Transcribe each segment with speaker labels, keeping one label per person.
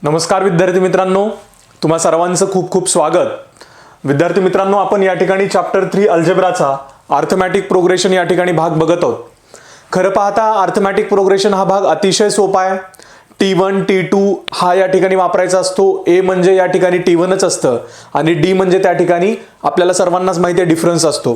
Speaker 1: नमस्कार विद्यार्थी मित्रांनो, तुम्हा सर्वांचं खूप खूप स्वागत। विद्यार्थी मित्रांनो, आपण या ठिकाणी चॅप्टर 3 अल्जेब्राचा अर्थमॅटिक प्रोग्रेशन या ठिकाणी भाग बघत आहोत। खरं पाहता अर्थमॅटिक प्रोग्रेशन हा भाग अतिशय सोपा आहे। T1 T2 हा या ठिकाणी वापरायचा असतो। A म्हणजे या ठिकाणी T1च असतं आणि D म्हणजे त्या ठिकाणी आपल्याला सर्वांनाच माहिती आहे डिफरन्स असतो।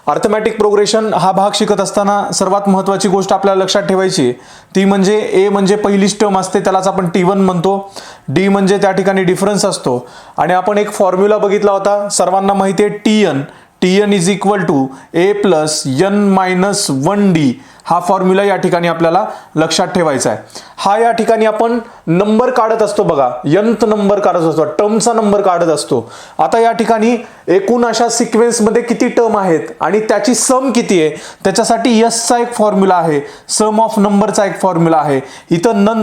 Speaker 1: अर्थमॅटिक प्रोग्रेशन हा भाग शिकत असताना सर्वात महत्त्वाची गोष्ट आपल्याला लक्षात ठेवायची ती म्हणजे A म्हणजे पहिलीच टर्म असते, त्यालाच आपण T1 म्हणतो। D म्हणजे त्या ठिकाणी डिफरन्स असतो आणि आपण एक फॉर्म्युला बघितला होता, सर्वांना माहिती आहे TN is equal to A plus N minus 1D हा फॉर्म्युला या ठिकाणी आपल्याला लक्षात ठेवायचा आहे। हा या ठिकाणी आपण नंबर काढत असतो बघा, nth नंबर काढत असतो, टर्मचा नंबर काढत असतो। आता या ठिकाणी एकूण अशा सिक्वेन्स मध्ये किती टर्म आहेत आणि त्याची सम किती आहे त्याच्यासाठी S चा एक फॉर्म्युला आहे, सम ऑफ नंबरचा एक फॉर्म्युला आहे। इथं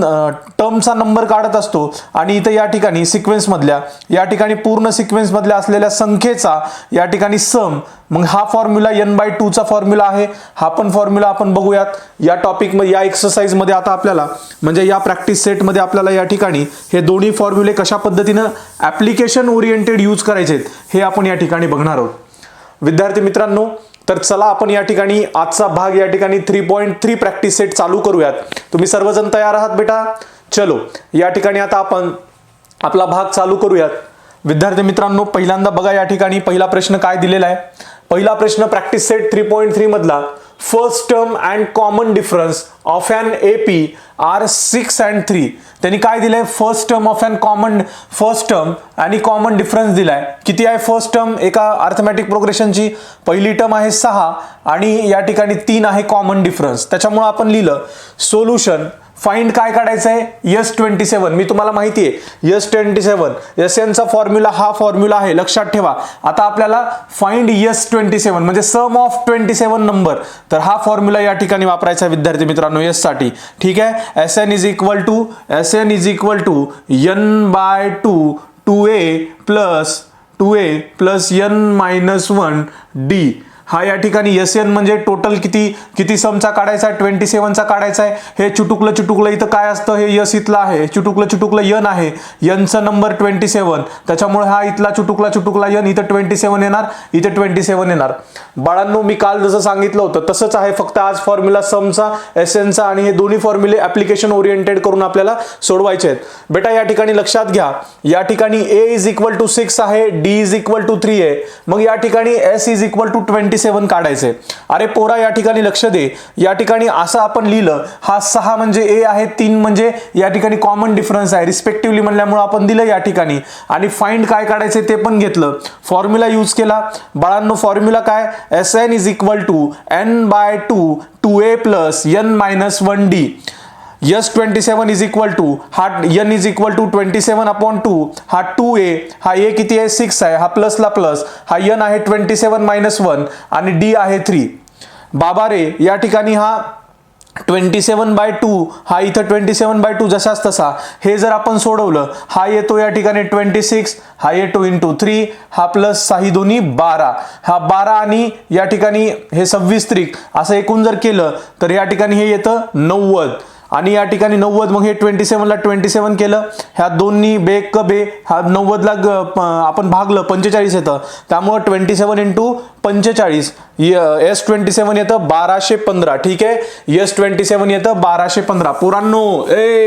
Speaker 1: टर्मचा नंबर काढत असतो आणि इथं या ठिकाणी सिक्वेन्स मधल्या या ठिकाणी पूर्ण सिक्वेन्स मधल्या असलेल्या संख्येचा या ठिकाणी सम, मग हा फॉर्म्युला n/2 चा फॉर्म्युला आहे। हा पण फॉर्म्युला आपण बघूयात या टॉपिक मध्ये, या एक्सरसाइज मध्ये। आता आपल्याला म्हणजे या प्रॅक्टिस सेट मध्ये आपल्याला या ठिकाणी हे दोन्ही फॉर्म्युले कशा पद्धतीने ऍप्लिकेशन ओरिएंटेड यूज करायचे हे आपण या ठिकाणी बघणार आहोत। विद्यार्थी मित्रांनो, तर चला आपण या ठिकाणी आजचा भाग या ठिकाणी 3.3 प्रॅक्टिस सेट चालू करूयात। तुम्ही सर्वजण तयार आहात बेटा? चलो या ठिकाणी आता आपण आपला भाग चालू करूयात। विद्यार्थी मित्रांनो, पहिल्यांदा बघा या ठिकाणी पहिला प्रश्न काय दिलेला आहे। पहिला प्रश्न प्रॅक्टिस सेट 3.3 मधला, first term and common difference of an AP are 6 and 3। त्यांनी काय दिलंय, first term of an first term आणि कॉमन डिफरन्स दिलाय। किती आहे फर्स्ट टर्म एका अर्थमॅटिक प्रोग्रेशनची? पहिली टर्म आहे 6 आणि या ठिकाणी 3 आहे कॉमन डिफरन्स। त्याच्यामुळे आपण लिहिलं सोल्युशन फाइंड काय काढायचं आहे, S27। मी तुम्हाला माहिती आहे S27 SN चा फॉर्म्युला हा फॉर्म्युला आहे, लक्षात ठेवा। आता आपल्याला फाइंड S27 म्हणजे सम ऑफ 27 नंबर, तर हा फॉर्म्युला या ठिकाणी वापरायचा आहे विद्यार्थी मित्रांनो S साठी। ठीक आहे, SN is equal to N/2 2A plus N-1D। हा या ठिकाणी SN म्हणजे टोटल किती समचा काढायचा आहे, 27 चा काढायचा आहे। हे चुटुकलं इथं काय असतं, हे S इथला आहे, चुटुकलं N आहे, N चा नंबर 27, त्याच्यामुळे हा इथला चुटुकला N, इथं 27 येणार, इथं 27 येणार। बाळांनो, मी काल जसं सांगितलं होतं तसंच आहे, फक्त आज फॉर्म्युला समचा SN चा आणि हे दोन्ही फॉर्म्युले ऍप्लिकेशन ओरिएंटेड करून आपल्याला सोडवायचे आहेत। बेटा या ठिकाणी लक्षात घ्या, या ठिकाणी A इज इक्वल टू 6 आहे, D इज इक्वल टू 3 आहे, मग या ठिकाणी S इज इक्वल टू 27 काढायचे। अरे पोरा या ठिकाणी लक्ष दे, या ठिकाणी असं आपण लिहिलं, हा 6 म्हणजे A आहे, 3 म्हणजे या ठिकाणी कॉमन डिफरन्स आहे, रिस्पेक्टिव्हली म्हणल्यामुळे आपण दिलं या ठिकाणी। आणि फाइंड काय काढायचे ते पण घेतलं, फॉर्म्युला यूज केला। बाळांनो फॉर्म्युला काय, SN is equal to N/2 2A plus N-1D। S27 is equal to हा N इज इक्वल टू 27/2, हा 2A, हा A किती आहे 6 आहे, हा प्लसला प्लस, हा N आहे 27-1 आणि D आहे 3। बाबा रे या ठिकाणी हा 27/2 हा इथं 27/2 जसाच तसा, हे जर आपण सोडवलं हा येतो या ठिकाणी 26, हा येतो इंटू 3, हा प्लस 6 दोन्ही 12, हा 12 आणि या ठिकाणी हे 26 त्रिक असं एकूण जर केलं तर या ठिकाणी हे येतं 90 आणि या ठिकाणी 90, मग हे 27 ला 27 केलं, ह्या दोन्ही बे हा 90 ला आपण भागलं 45 येतं, त्यामुळे 27 इंटू 45 S27 येतं 1215। ठीक आहे, S27 येतं 1215।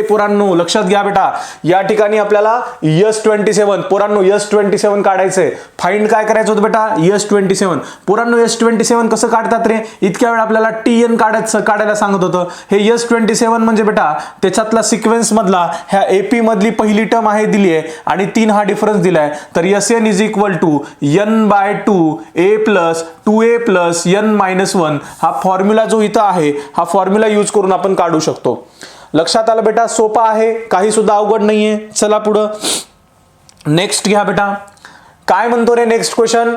Speaker 1: पुरांनो लक्षात घ्या बेटा, या ठिकाणी आपल्याला S27 काढायचंय। फाइंड काय करायचं होतं बेटा, S27। पुरांनो S27 कसं काढतात रे, इतक्या वेळ आपल्याला TN काढायला सांगत होतं। हे S27 म्हणजे बेटा त्याच्यातला सिक्वेन्स मधला ह्या AP मधली पहिली टर्म आहे दिली आहे आणि 3 हा डिफरन्स दिलाय, तर SN is equal to N/2 A plus 2A plus N-1 हा फॉर्म्युला जो इथं आहे हा फॉर्म्युला यूज करून आपण काढू शकतो। लक्षात आलं बेटा, सोपा आहे, काही सुद्धा अवघड नाहीये। चला पुढं नेक्स्ट घ्या बेटा, काय म्हणतो रे next question,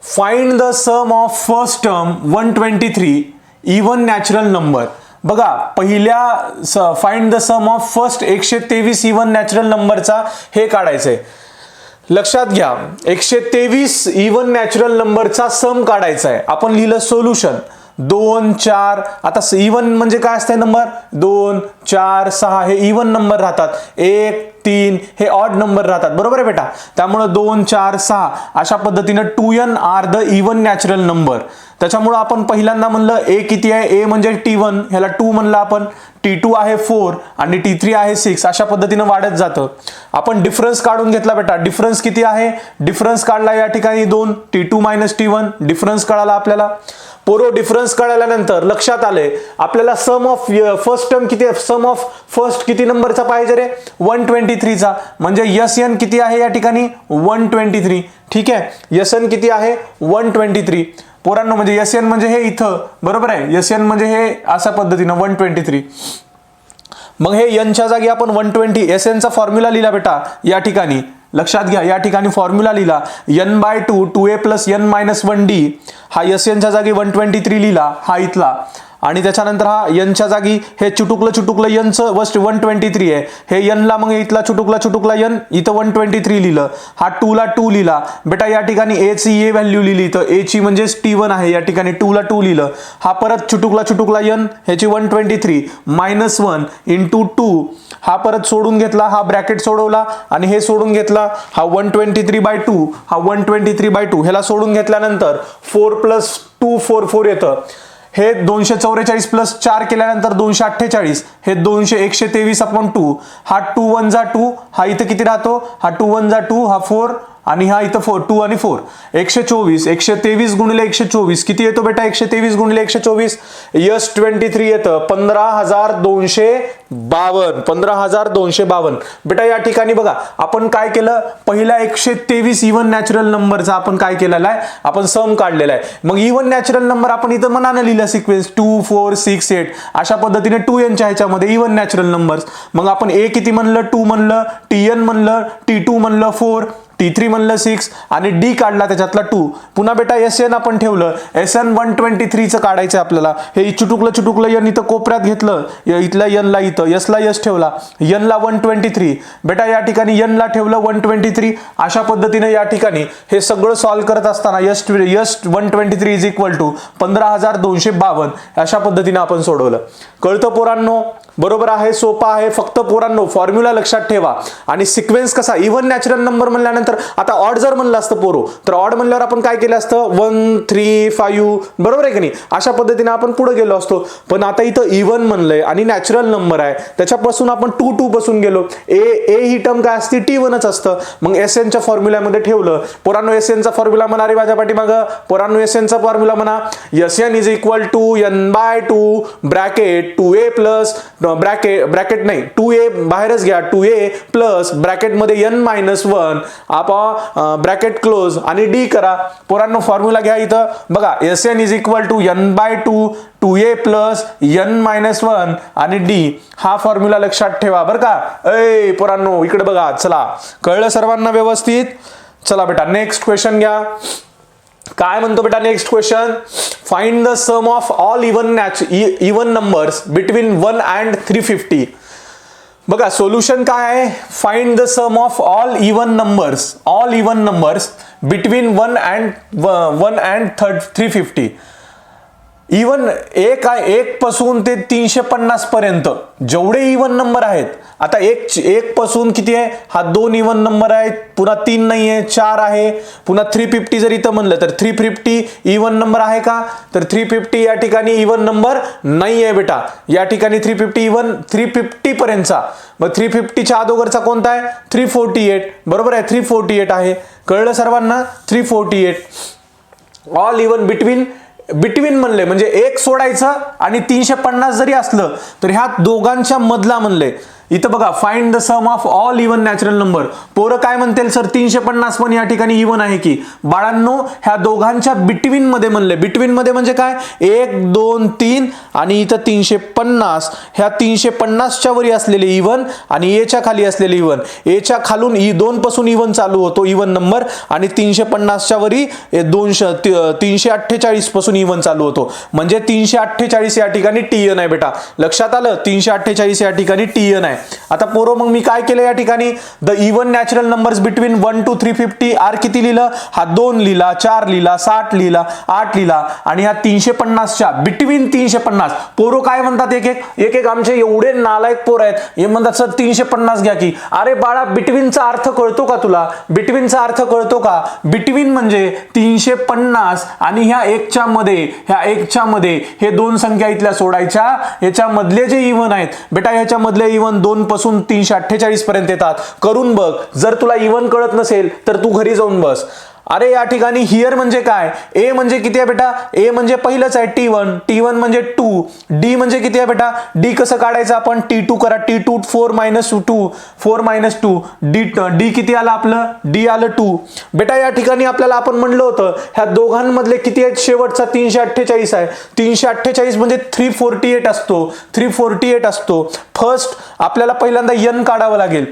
Speaker 1: find the sum of first term 123 even natural number. बघा पहिल्या find the sum of first 123 even natural नंबरचा हे काढायचंय। लक्षात घ्या 123 इवन नॅचरल नंबरचा सम काढायचा आहे। आपण लिहिलं सोल्युशन, 2 4, आता इवन म्हणजे काय असते नंबर, 2 4 6 हे इवन नंबर राहतात, 1 3 हे ऑड नंबर राहतात, बरोबर आहे बेटा. त्यामुळे 2 4 6 अशा पद्धतीने 2n are the even natural number. त्याच्यामुळे आपण पहिल्यांदा म्हणलं ए किती आहे, ए म्हणजे T1, ह्याला 2 म्हणलं आपण, T2 आहे 4 आणि T3 आहे 6, अशा पद्धतीने वाढत जातं. आपण डिफरन्स काढून घेतला बेटा, डिफरन्स किती आहे, डिफरन्स काढला या ठिकाणी 2, T2 - T1 डिफरन्स कळाला आपल्याला. पोरो डिफरन्स कळाल्यानंतर लक्षात आले आपल्याला सम ऑफ फर्स्ट टर्म किती आहे, सम ऑफ फर्स्ट किती नंबरचा पाहिजे रे, 123 चा, म्हणजे SN किती आहे या ठिकाणी 123. ठीक आहे, SN किती आहे 123 पोरांनो, म्हणजे SN म्हणजे हे इथं, बरोबर आहे, SN म्हणजे हे अशा पद्धतीनं 123. मग हे n च्या जागी आपण 120 SN चा फॉर्म्युला लिहिला बेटा या ठिकाणी, लक्षात घ्या या ठिकाणी फॉर्म्युला लिहिला n/2 2a + n - 1d, हा SN च्या जागी 123 लिहिला हा इथला, आणि त्याच्यानंतर हा n च्या जागी हे चुटुकलं n चं 123 आहे, हे n ला मग इथला चुटुकला n इथं 123 लिहिलं, हा 2 ला 2 लिहिला बेटा या ठिकाणी, a ची a व्हॅल्यू लिहिली, तर a ची म्हणजे T1 आहे या ठिकाणी, 2 ला 2 लिहिलं, हा परत चुटुकला n ह्याची 123 -1 × 2, हा परत सोडून घेतला, हा ब्रॅकेट सोडवला आणि हे सोडून घेतला, हा 123/2, हा 123/2 ह्याला सोडून घेतल्यानंतर 4 + 2 4 येतं, हे 244 + 4 केल्यानंतर 248, हे 123/2, हा 2 1 जा 2, हा इथं किती राहतो, हा 2 1 जा 2, हा 4 आणि हा इथं 4, 2 आणि 4, 124 123 × 124 किती येतो बेटा, 123 × 124 23 येतं, 15,252 15,252. बेटा या ठिकाणी बघा आपण काय केलं, पहिला 123 इवन नॅचरल नंबरचा आपण काय केलेला आहे, आपण सम काढलेला आहे. मग इवन नॅचरल नंबर आपण इथं मनानं लिहिला सिक्वेन्स 2 4 6 8 अशा पद्धतीने 2n च्या ह्याच्यामध्ये इवन नॅचरल नंबर्स. मग आपण a किती म्हणलं 2 म्हणलं, Tn म्हणलं, T2 म्हणलं 4, T3 म्हणलं 6 आणि D काढला त्याच्यातला 2. पुन्हा बेटा SN आपण ठेवलं, SN 123 चं काढायचं आपल्याला, हे चुटुकलं n इथं कोपऱ्यात घेतलं, इथला n ला इथं S ला S ठेवला, n ला 123 बेटा या ठिकाणी n ला ठेवलं 123. अशा पद्धतीने या ठिकाणी हे सगळं सॉल्व करत असताना S 123 = 15,252 अशा पद्धतीने आपण सोडवलं. कळतं पोरांनो, बरोबर आहे, सोपा आहे. फक्त पोरांनो फॉर्म्युला लक्षात ठेवा आणि सिक्वेन्स कसा, इव्हन नॅचरल नंबर म्हणल्यानंतर आता ऑड जर म्हणलं असतं पोरो, तर ऑड म्हणल्यावर आपण काय केलं असतं 1 3 5, बरोबर आहे की नाही, अशा पद्धतीने आपण पुढे गेलो असतो. पण आता इथं इव्हन म्हणलंय आणि नॅचरल नंबर आहे, त्याच्यापासून आपण 2 पासून गेलो. ए ही टर्म काय असते, T1च असतं. मग SN च्या फॉर्म्युल्यामध्ये ठेवलं पोरांनो, SN चा फॉर्म्युला म्हणा रे माझ्या पाठीमागं, पोरांनो SN चा फॉर्म्युला म्हणा, SN = n/2 bracket 2a plus bracket नाही 2a बाहेरच घ्या, 2a प्लस ब्रॅकेट मध्ये n - 1 आपण ब्रॅकेट क्लोज आणि D करा. पोरांनो फॉर्म्युला घ्या इथं बघा, SN = n/2 2a plus n - 1 आणि D, हा फॉर्म्युला लक्षात ठेवा बरं का. पोरांनो इकडे बघा, चला कळलं सर्वांना व्यवस्थित. चला बेटा नेक्स्ट क्वेश्चन घ्या. काय म्हणतो बेटा next question, find the sum of all even numbers between 1 and 350. बघा सोल्युशन काय आहे, find the sum of all even numbers between 1 and 350. Even एक पासून ते 350 पर्यंत जेवढे इवन नंबर आहेत, आता एक पासून किती आहे, हा 2 इवन नंबर आहेत, पुन्हा 3 नाही आहे 4 आहे, पुन्हा 350 जर इथं म्हणलं तर 350 इवन नंबर आहे का, तर 350 या ठिकाणी इवन नंबर नाही आहे बेटा. या ठिकाणी 350 इवन 350 पर्यंतचा, मग 350 च्या अगोदरचा कोणता आहे 348, बरोबर आहे 348 आहे. कळलं सर्वांना, 348 ऑल इवन बिटवीन म्हणले म्हणजे एक सोडायचं आणि 350 जरी असलं तर ह्या दोघांच्या मधला म्हणले. इथं बघा find the sum of all even natural number. पोरं काय म्हणतील सर 350 पण या ठिकाणी इवन आहे की, बाळांनो ह्या दोघांच्या बिटवीन मध्ये म्हणले. बिटवीन मध्ये म्हणजे काय, 1 2 3 आणि इथं 350, ह्या 350 च्या वरी असलेले इवन आणि ए च्या खाली असलेले इवन, ए च्या खालून 2 पासून इवन चालू होतो इवन नंबर आणि 350 च्या वरी 348 पासून इवन चालू होतो, म्हणजे 348 या ठिकाणी Tn आहे बेटा. लक्षात आलं, 348 या ठिकाणी Tn आहे. आता पोरं मग मी काय केलं या ठिकाणी, the even natural numbers between 1 to 350 are किती लिहिलं, हा 2 लिहिला, 4 लिहिला, 60 लिहिला, 8 लिहिला आणि ह्या 350च्या बिटवीन 350. पोरं काय म्हणतात, एक एक आमचे एवढे नालायक पोर आहेत, हे म्हणतात सर 350 घ्या की. अरे बाळा, बिटवीनचा अर्थ कळतो का तुला? बिटवीनचा अर्थ कळतो का? बिटवीन म्हणजे 350 आणि ह्या एकच्या मध्ये हे दोन संख्या इथल्या सोडायच्या, ह्याच्या मधले जे इवन आहेत बेटा, ह्याच्या मधले इवन 2 पासून 348 पर्यंत येतात. करून बघ. जर तुला इवन कळत नसेल तर तू घरी जाऊन बस. अरे या ठिकाणी हियर म्हणजे काय, ए म्हणजे किती आहे बेटा, ए म्हणजे पहिलंच आहे T1 म्हणजे 2, डी म्हणजे किती आहे बेटा, डी कसं काढायचं आपण, T2 करा, T2 4 - 2 डी किती आलं आपलं, डी आलं 2. बेटा या ठिकाणी आपल्याला आपण म्हणलं होतं ह्या दोघांमधले किती आहेत, शेवटचा 348 आहे. 348 म्हणजे 348 असतो. फर्स्ट आपल्याला पहिल्यांदा n काढावं लागेल.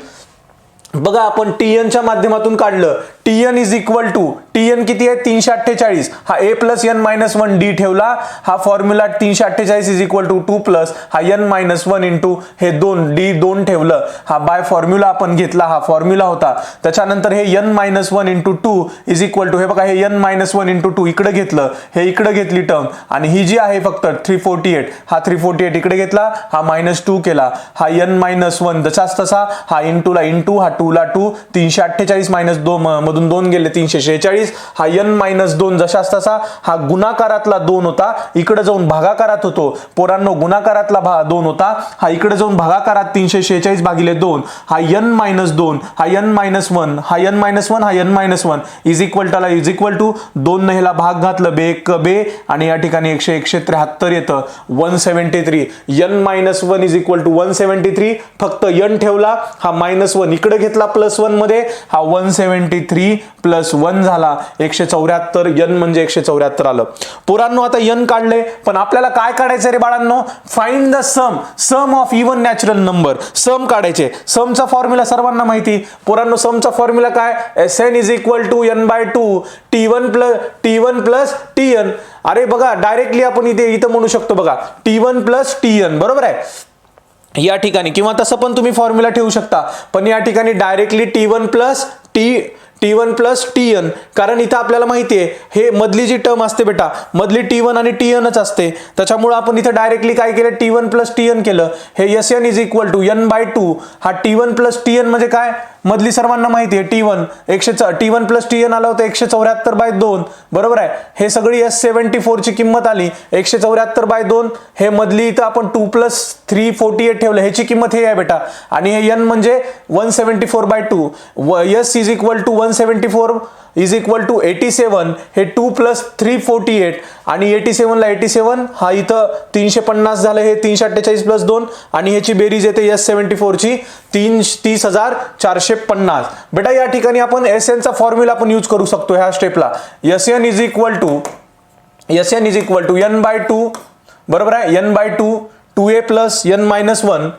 Speaker 1: बघा आपण TN च्या माध्यमातून काढलं. TN is equal to, TN किती आहे 348, हा a plus n minus 1 D ठेवला. हा formula 348 is equal to 2 plus हा n मायनस 1 इंटू हे 2 डी 2 ठेवलं. हा बाय फॉर्म्युला आपण घेतला, हा फॉर्म्युला होता. त्याच्यानंतर हे n minus 1 into 2 is equal to, हे बघा हे n मायनस 1 इंटू 2 इकडे घेतलं, हे इकडे घेतली टर्म आणि ही जी आहे फक्त 348, हा 348 इकडे घेतला, हा मायनस 2 केला, हा n मायनस 1 जसाच तसा, हा इंटूला इंटू, हा 2 ला 2, 348 मायनस 2 मधून 2 गेले 346, हा n मायनस 2 जशाच तसा, हा गुणाकारातला 2 होता, इकडे जाऊन भागाकारात होतो. पोरांनो गुणाकारातला 2 होता, हा इकडे जाऊन भागाकारात 346 भागिले 2, हा n मायनस 2, हा n मायनस 1, हा n मायनस 1, हा n minus 1 is equal to 2 ने ह्याला भाग घातलं, बे एक बे आणि या ठिकाणी 173 येतं, 173. n minus 1 is equal to 173, फक्त n ठेवला, हा मायनस 1 इकडे घेतला प्लस 1 मध्ये, हा 173 प्लस 1 झाला 174. n म्हणजे 174 आलं. पोरांनो आता n काढले, पण आपल्याला काय काढायचं रे बाळांनो, find the sum of even natural number. Sum काढायचे. समचा फॉर्म्युला सर्वांना माहिती. पोरांनो समचा फॉर्म्युला काय, Sn is equal to n/2 T1 plus Tn. अरे बघा डायरेक्टली आपण इथं म्हणू शकतो बघा, T1 प्लस Tn, बरोबर आहे या ठिकाणी, किंवा तसं पण तुम्ही फॉर्म्युला ठेवू शकता, पण या ठिकाणी डायरेक्टली T1 प्लस Tn, कारण इथं आपल्याला माहिती आहे हे मधली जी टर्म असते बेटा, मधली T1 आणि Tnच असते. त्याच्यामुळे आपण इथं डायरेक्टली काय केलं, T1 प्लस Tn केलं. हे Sn is equal to n/2, हा T1 प्लस Tn म्हणजे काय, मधली सर्वांना माहिती आहे T1 T1 प्लस Tn आलं होतं 174/2, बरोबर आहे. हे सगळी S74 ची किंमत आली 174/2. हे मधली इथं आपण 2 प्लस 348 ठेवलं, ह्याची किंमत हे आहे बेटा, आणि हे n म्हणजे 174/2. S is equal to 174 is equal to 87. हे 2 प्लस 348 आणि 87 ला 87, हा इथं 350 झालं, हे 348 प्लस 2 आणि ह्याची बेरीज येते S74 ची 30,450. बेटा या ठिकाणी आपण Sn चा फॉर्म्युला पण यूज करू शकतो ह्या स्टेपला. Sn is equal to n/2, बरोबर आहे, n/2 2a plus n minus 1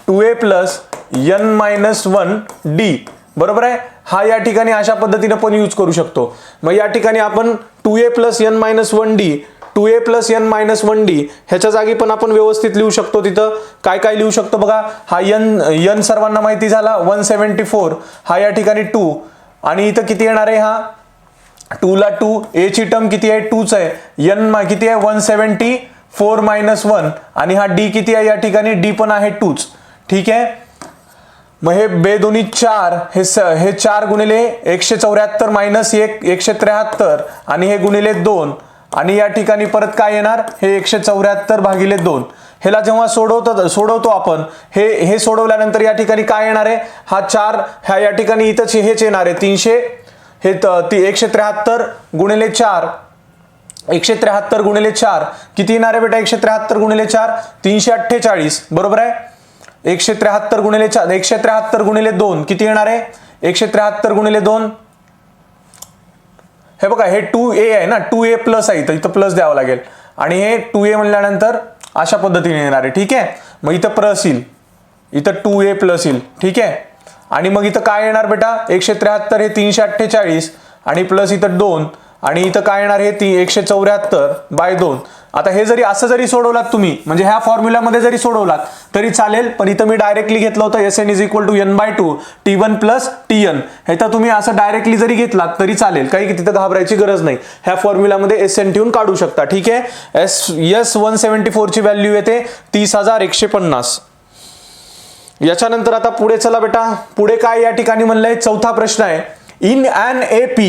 Speaker 1: 2a plus n minus 1 D, बरोबर आहे. हा या ठिकाणी अशा पद्धतीने पण यूज करू शकतो. मग या ठिकाणी आपण 2a plus n minus 1 D 2a plus n minus 1 D ह्याच्या जागी पण आपण व्यवस्थित लिहू शकतो. तिथं काय काय लिहू शकतो बघा, हा n सर्वांना माहिती झाला 174, हा या ठिकाणी 2 आणि इथं किती येणार आहे, हा 2 ला 2, a ची टर्म किती आहे 2च आहे, n किती आहे 174 मायनस 1 आणि हा डी किती आहे या ठिकाणी, डी पण आहे 2च, ठीक आहे. मग हे बे दोन्ही 4, हे 4 गुणिले 174 मायनस 1 173 आणि हे गुणिले 2 आणि या ठिकाणी परत काय येणार, हे 174 भागिले 2. ह्याला जेव्हा सोडवतो आपण, हे सोडवल्यानंतर या ठिकाणी काय येणार आहे, हा 4 ह्या या ठिकाणी इथंच हेच येणार आहे 300, हे 173 गुणिले 4 173 गुणिले 4 किती येणार आहे बेटा, 173 गुणिले 4 348, बरोबर आहे. 173 गुणिले 4 173 गुणिले 2 किती येणार आहे, 173 गुणिले 2, हे बघा हे 2a आहे ना, 2a प्लस आहे, इथं प्लस द्यावं लागेल आणि हे 2a म्हणल्यानंतर अशा पद्धतीने येणार आहे, ठीक आहे. मग इथं प्लस येईल, इथं 2a प्लस येईल, ठीक आहे. आणि मग इथं काय येणार बेटा, 173 हे 348 आणि प्लस इथं 2 आणि इथं काय येणार, हे 174/2 आता हे जरी असं जरी सोडवलात तुम्ही, म्हणजे ह्या फॉर्म्युलामध्ये जरी सोडवलात तरी चालेल, पण इथं मी डायरेक्टली घेतलं होतं Sn is equal to n/2 T1 plus Tn. हे तर तुम्ही असं डायरेक्टली जरी घेतलात तरी चालेल, काही तिथं घाबरायची गरज नाही. ह्या फॉर्म्युलामध्ये Sn ठेवून काढू शकता. ठीक आहे. S174 ची व्हॅल्यू येते 30,150. याच्यानंतर आता पुढे चला बेटा, पुढे काय या ठिकाणी म्हणलंय, चौथा प्रश्न आहे. In an AP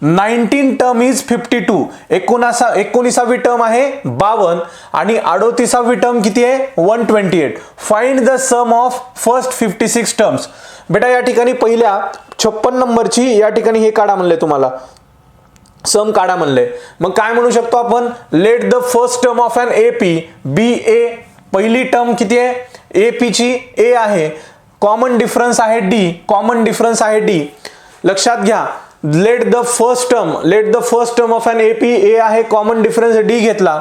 Speaker 1: 19 term is 52. 19वी टर्म आहे 52 आणि 38वी टर्म किती आहे 128. Find the sum of first 56 terms. बेटा या ठिकाणी पहिल्या 56 नंबरची या ठिकाणी हे काढा म्हणले, तुम्हाला सम काढा म्हणले. मग काय म्हणू शकतो आपण, let the first term of an AP be A. पहिली टर्म किती आहे AP ची A आहे, कॉमन डिफरन्स आहे D, कॉमन डिफरन्स आहे D. लक्षात घ्या, let the first term of an AP A आहे, कॉमन डिफरन्स D घेतला.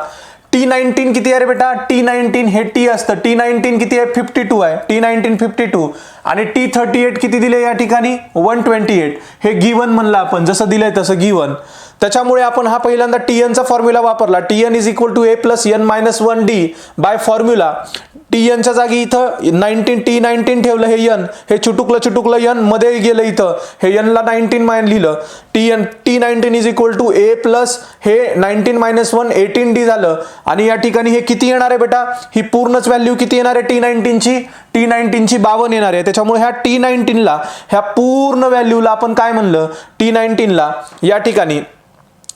Speaker 1: T19 किती आहे रे बेटा, T19 हे T असतं, T19 किती आहे 52 आहे, T19 52 आणि T38 किती दिले या ठिकाणी 128. हे गिवन म्हणलं आपण, जसं दिलंय तसं गिवन. त्याच्यामुळे आपण हा पहिल्यांदा Tn चा फॉर्म्युला वापरला. Tn is equal to A plus n-1D by formula. Tn च्या जागी इथं T19 ठेवलं, हे n, हे चुटुकलं n मध्ये गेलं, इथं हे n ला 19 लिहिलं. T19 is equal to A plus हे 19 - 1 18D झालं. आणि या ठिकाणी हे किती येणार आहे बेटा, ही पूर्णच व्हॅल्यू किती येणार आहे T19 ची 52 येणार आहे. त्याच्यामुळे ह्या T19 ला, ह्या पूर्ण व्हॅल्यूला आपण काय म्हणलं, T19 ला या ठिकाणी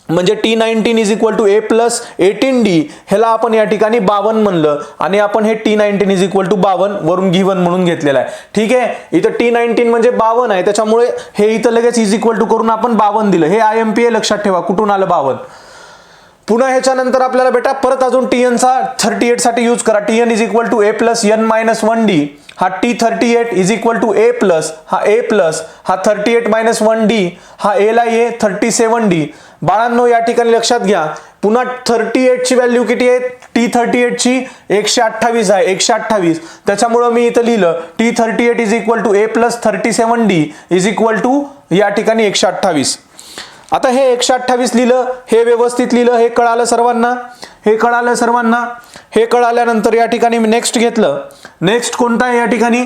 Speaker 1: म्हणजे T19 is equal to A plus 18D, ह्याला आपण या ठिकाणी 52 म्हणलं आणि आपण हे T19 इज इक्वल टू 52 वरून गिवन म्हणून घेतलेलं आहे. ठीक आहे. इथं T19 म्हणजे 52 आहे, त्याच्यामुळे हे इथं लगेच इज इक्वल टू करून आपण 52 दिलं. हे IMPA लक्षात ठेवा, कुठून आलं 52. पुन्हा ह्याच्यानंतर आपल्याला बेटा परत अजून Tn चा 38 साठी यूज करा. Tn is equal to A plus n-1D. हा T38 is equal to A plus, हा A प्लस, हा 38 - 1D, हा A ला A 37D. बाळांनो या ठिकाणी लक्षात घ्या, पुन्हा 38 ची व्हॅल्यू किती आहे, T38 ची 128 आहे, 128. त्याच्यामुळे मी इथं लिहिलं T38 is equal to A plus 37D is equal to या ठिकाणी 128. आता हे 128 लिहिलं, हे व्यवस्थित लिहिलं, हे कळालं सर्वांना, हे कळालं सर्वांना. हे कळाल्यानंतर या ठिकाणी मी नेक्स्ट घेतलं. नेक्स्ट कोणता आहे या ठिकाणी,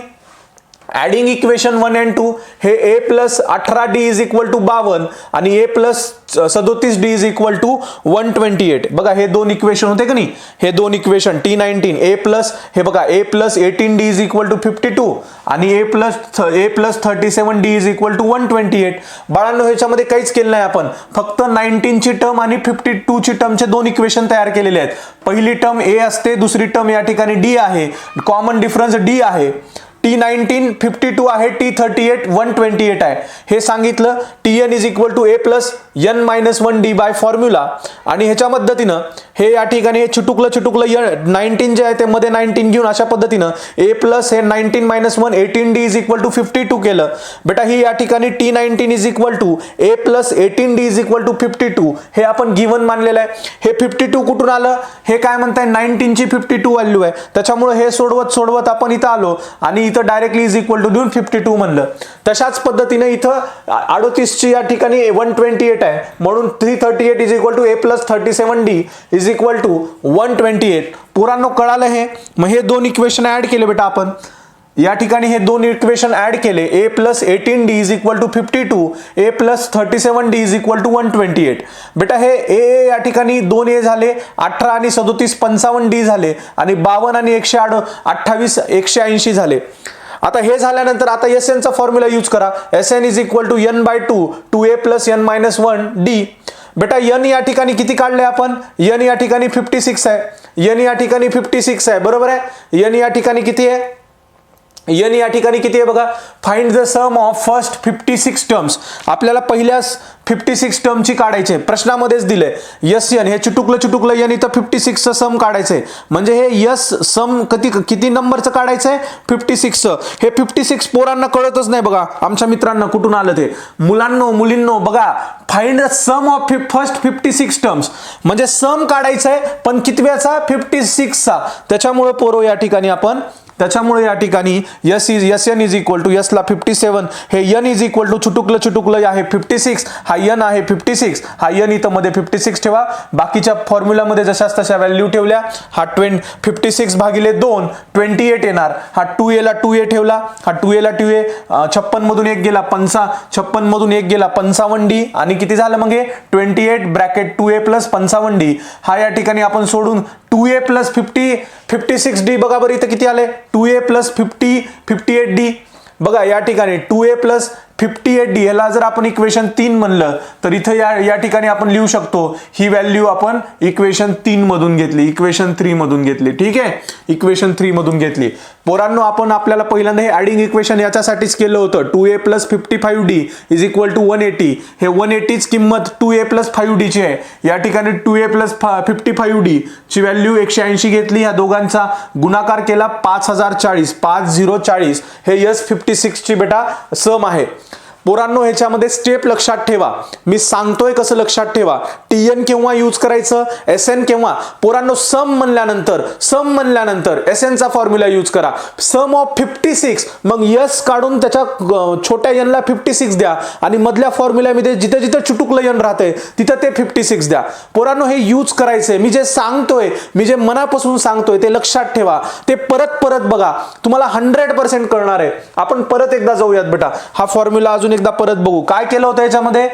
Speaker 1: ऍडिंग इक्वेशन 1 and 2. हे A plus 18D is equal to 52 आणि A plus 37D is equal to 128. बघा हे दोन इक्वेशन होते का नाही, हे दोन इक्वेशन T19 A प्लस, हे बघा A plus 18D is equal to 52 आणि A plus 37D is equal to 128. बाळांनो ह्याच्यामध्ये काहीच केलं नाही आपण, फक्त 19 ची टर्म आणि 52 ची टर्मचे दोन इक्वेशन तयार केलेले आहेत. पहिली टर्म A असते, दुसरी टर्म या ठिकाणी D आहे, कॉमन डिफरन्स D आहे. T19 52 आहे, T38 128 आहे. हे सांगितलं. Tn is equal to A plus n-1D by formula. आणि ह्याच्या मदतीनं हे या ठिकाणी हे चुटुकलं 19 जे आहे ते मध्ये 19 घेऊन अशा पद्धतीनं A प्लस हे 19 - 1 18D इज इक्वल टू 52 केलं. बेटा ही या ठिकाणी T19 is equal to A plus 18D is equal to 52 हे आपण गिवन मानलेलं आहे. हे 52 कुठून आलं, हे काय म्हणताय 19 ची 52 व्हॅल्यू आहे. त्याच्यामुळे हे सोडवत आपण इथं आलो आणि इथं डायरेक्टली इज इक्वल टू देऊन 52 म्हणलं. तशाच पद्धतीने इथं 38 ची या ठिकाणी 128 आहे, म्हणून 338 is equal to A plus 37D is equal to 128. पुरांनो कळालं हे. मग हे दोन इक्वेशन ऍड केले बेटा आपण, या ठिकाणी हे दोन इक्वेशन ऍड केले. A plus 18D is equal to 52, A plus 37D is equal to 128. बेटा हे A या ठिकाणी 2 A झाले, 18 आणि 37 55D झाले आणि 52 आणि 128 180 झाले. आता हे झाल्यानंतर आता Sn चा फॉर्म्युला यूज करा. Sn is equal to n/2 2A plus n-1D. बेटा n या ठिकाणी किती काढले आपण, n या ठिकाणी 56 आहे, n या ठिकाणी 56 आहे, बरोबर आहे. n या ठिकाणी किती आहे, n या ठिकाणी किती आहे बघा. Find the sum of first 56 terms. आपल्याला पहिल्या 56 टर्मची काढायचे, प्रश्नामध्येच दिले. Sn हे चुटुकलं n इथं 56 चं सम काढायचंय. म्हणजे हे S सम किती नंबरचं काढायचंय 56 चं. हे 56 पोरांना कळतच नाही बघा, आमच्या मित्रांना कुठून आलं ते. मुलींनो बघा, find the sum of first 56 terms म्हणजे सम काढायचंय, पण कितव्याचा 56 चा. त्याच्यामुळे पोरो या ठिकाणी आपण त्याच्यामुळे या ठिकाणी S N is equal to एसला 57, हे एन इज इक्वल टू छुटुकलं आहे 56, हा एन आहे 56, हा एन इथं मध्ये 56 ठेवा. बाकीच्या फॉर्म्युलामध्ये जशाच तशा व्हॅल्यू ठेवल्या. हा 56 भागिले 2 28 येणार. हा 2a ला 2a ठेवला, हा 2a ला 2a 56 मधून 1 गेला 56 मधून 1 गेला 55d आणि किती झालं मग हे 28 ब्रॅकेट 2a प्लस 55d. हा या ठिकाणी आपण सोडून 2a प्लस 56d बघा बरं इथं किती आले 2a प्लस 58d. बघा या ठिकाणी 2a प्लस 58d ह्याला जर आपण इक्वेशन 3 म्हणलं तर इथं या ठिकाणी आपण लिहू शकतो ही व्हॅल्यू आपण इक्वेशन 3 मधून घेतली, इक्वेशन 3 मधून घेतली. ठीक आहे, इक्वेशन 3 मधून घेतली. पोरांनो आपण आपल्याला पहिल्यांदा हे ऍडिंग इक्वेशन याच्यासाठीच केलं होतं. 2a plus 55d is equal to 180. हे 180 ची किंमत 2a प्लस 5d ची आहे. या ठिकाणी 2a प्लस 55d ची व्हॅल्यू 180 घेतली. या दोघांचा गुणाकार केला 5040 5040 हे S56 ची बेटा सम आहे. पोरांनो ह्याच्यामध्ये स्टेप लक्षात ठेवा, मी सांगतोय कसं लक्षात ठेवा. टीएन केव्हा यूज करायचं, एसएन केव्हा. पोरांनो सम म्हणल्यानंतर एसएन चा फॉर्म्युला यूज करा. सम ऑफ 56 मग यस काढून त्याच्या छोट्या एन ला 56 द्या आणि मधल्या फॉर्म्युल्यामध्ये जिथे जिथे चुटुकलं एन राहते तिथे ते 56 द्या. पोरांनो हे यूज करायचंय. मी जे सांगतोय, मी जे मनापासून सांगतोय ते लक्षात ठेवा. ते परत बघा, तुम्हाला 100% कळणार आहे. आपण परत एकदा जाऊयात बेटा. हा फॉर्म्युला अजून एकदा परत बघू. काय केलं होतं याच्यामध्ये,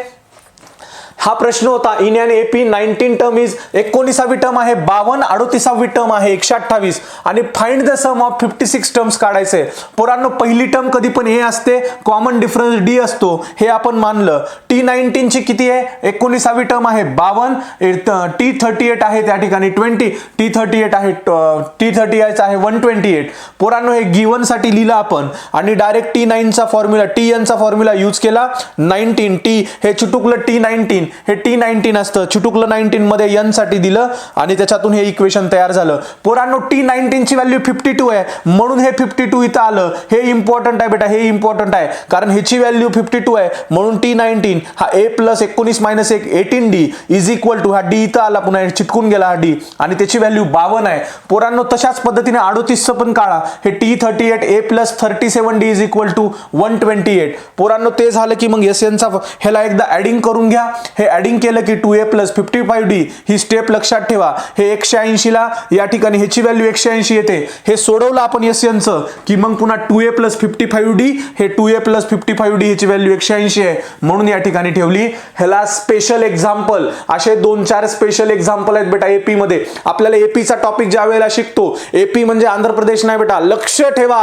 Speaker 1: हा प्रश्न होता in an AP 19 term is 19वी टर्म आहे 52, 38वी टर्म आहे 128 आणि find the sum of 56 terms काढायचे. पोरांनो पहिली टर्म कधी पण ए असते, कॉमन डिफरन्स डी असतो, हे आपण मानलं. T19 ची किती आहे, 19वी टर्म आहे 52, T38 आहे त्या ठिकाणी 20, T38 आहे T38 आहे 128. पोरांनो हे गिवन साठी लिहिलं आपण आणि डायरेक्ट T9 चा फॉर्म्युला Tn चा फॉर्म्युला यूज केला. 19 T हे चुटुकलं T19 हे T19 असतं, चुटुकलं 19 मध्ये n साठी दिलं आणि त्याच्यातून हे इक्वेशन तयार झालं. पोरांनो T19 ची व्हॅल्यू 52 आहे म्हणून हे 52 इथं आलं. हे इम्पॉर्टंट आहे बेटा, हे इम्पॉर्टंट आहे कारण ह्याची व्हॅल्यू 52 आहे म्हणून T19 हा a plus 19 minus 1 18d is equal to हा d इथं आला, पुन्हा चिटकून गेला हा d आणि त्याची व्हॅल्यू 52 आहे. पोरांनो तशाच पद्धतीने 38 पण काढा. हे T38 a plus 37d is equal to 128. पोरांनो ते झालं की मग एस एन चा ह्याला एकदा ऍडिंग करून घ्या. हे ऍडिंग केलं की 2a प्लस 55d ही स्टेप लक्षात ठेवा. हे 180 ला या ठिकाणी ह्याची व्हॅल्यू 180 येते. हे सोडवलं आपण एसएन चं की मग पुन्हा 2a प्लस 55d हे 2a प्लस 55d ह्याची व्हॅल्यू 180 आहे म्हणून या ठिकाणी ठेवली. ह्याला स्पेशल एक्झाम्पल असे 2-4 स्पेशल एक्झाम्पल आहेत बेटा एपी मध्ये. आपल्याला एपी चा टॉपिक ज्या वेळेला शिकतो, एपी म्हणजे आंध्र प्रदेश नाही बेटा, लक्ष ठेवा,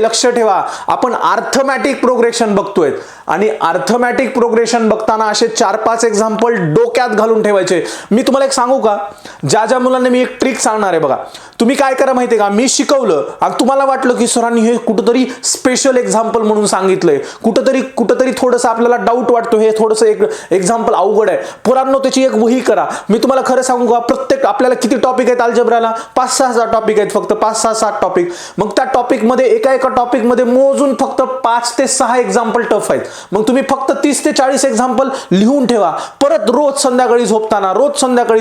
Speaker 1: लक्ष ठेवा. आपण अर्थमॅटिक प्रोग्रेशन बघतोय आणि अर्थमॅटिक प्रोग्रेशन बघताना असे 4-5 एक्झाम्पल डोक्यात घालून ठेवायचे. मी तुम्हाला एक सांगू का, ज्या मुलांना मी एक ट्रिक सांगणार आहे बघा. तुम्ही काय करा माहितीये का, मी शिकवलं आणि तुम्हाला वाटलं की सरांनी हे कुठेतरी स्पेशल एक्झाम्पल म्हणून सांगितलंय, कुठेतरी थोडंसं आपल्याला डाऊट वाटतो, हे थोडंसं एक एक्झाम्पल अवघड आहे. पोरांनो त्याची एक वही करा. मी तुम्हाला खरं सांगू का, प्रत्येक आपल्याला किती टॉपिक आहेत अल्जेब्राला, 5-6 टॉपिक आहेत फक्त, 5-6-7 टॉपिक. मग त्या टॉपिक मध्ये एका टॉपिक मध्ये मोजून फक्त 5 ते 6 एक्झाम्पल टफ आहेत. मग तुम्ही फक्त 30 ते 40 एक्झाम्पल लिहून ठेवा. परत रोज संध्याकाळी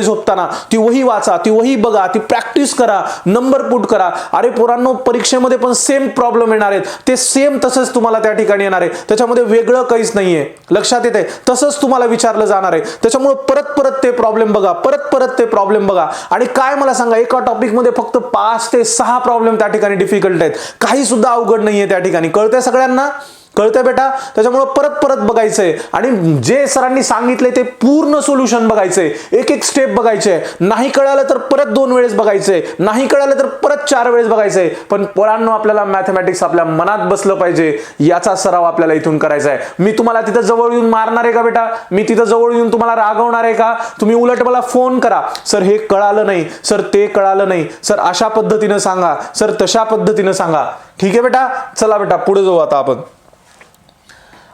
Speaker 1: झोपताना ती वही वाचा, ती वही बघा, ती प्रॅक्टिस करा, नंबर पुट करा. अरे पोरांनो परीक्षेमध्ये पण सेम प्रॉब्लेम येणार आहेत, ते सेम तसंच तुम्हाला त्या ठिकाणी येणार आहे. त्याच्यामध्ये वेगळं काहीच नाहीये, लक्षात येते. तसंच तुम्हाला विचारलं जाणार आहे. त्याच्यामुळे परत ते प्रॉब्लेम बघा, परत ते प्रॉब्लेम बघा. आणि काय मला सांगा, एका टॉपिक मध्ये फक्त 5 ते 6 प्रॉब्लेम त्या ठिकाणी डिफिकल्ट आहेत. काही सुद्धा अवघड नाहीये त्या ठिकाणी. कळतंय सगळ्यांना? कळतंय बेटा? त्याच्यामुळे परत बघायचंय आणि जे सरांनी सांगितले ते पूर्ण सोल्युशन बघायचंय, एक स्टेप बघायचे. नाही कळालं तर परत 2 वेळेस बघायचंय, नाही कळालं तर परत 4 वेळेस बघायचंय. पण पोरांनो आपल्याला मॅथमॅटिक्स आपल्या मनात बसलं पाहिजे, याचा सराव आपल्याला इथून करायचा आहे. मी तुम्हाला तिथं जवळ येऊन मारणार आहे का बेटा? मी तिथं जवळ येऊन तुम्हाला रागवणार आहे का? तुम्ही उलट मला फोन करा, सर हे कळालं नाही, सर ते कळालं नाही, सर अशा पद्धतीनं सांगा, सर तशा पद्धतीनं सांगा. ठीक आहे बेटा? चला बेटा पुढे जाऊ आता आपण.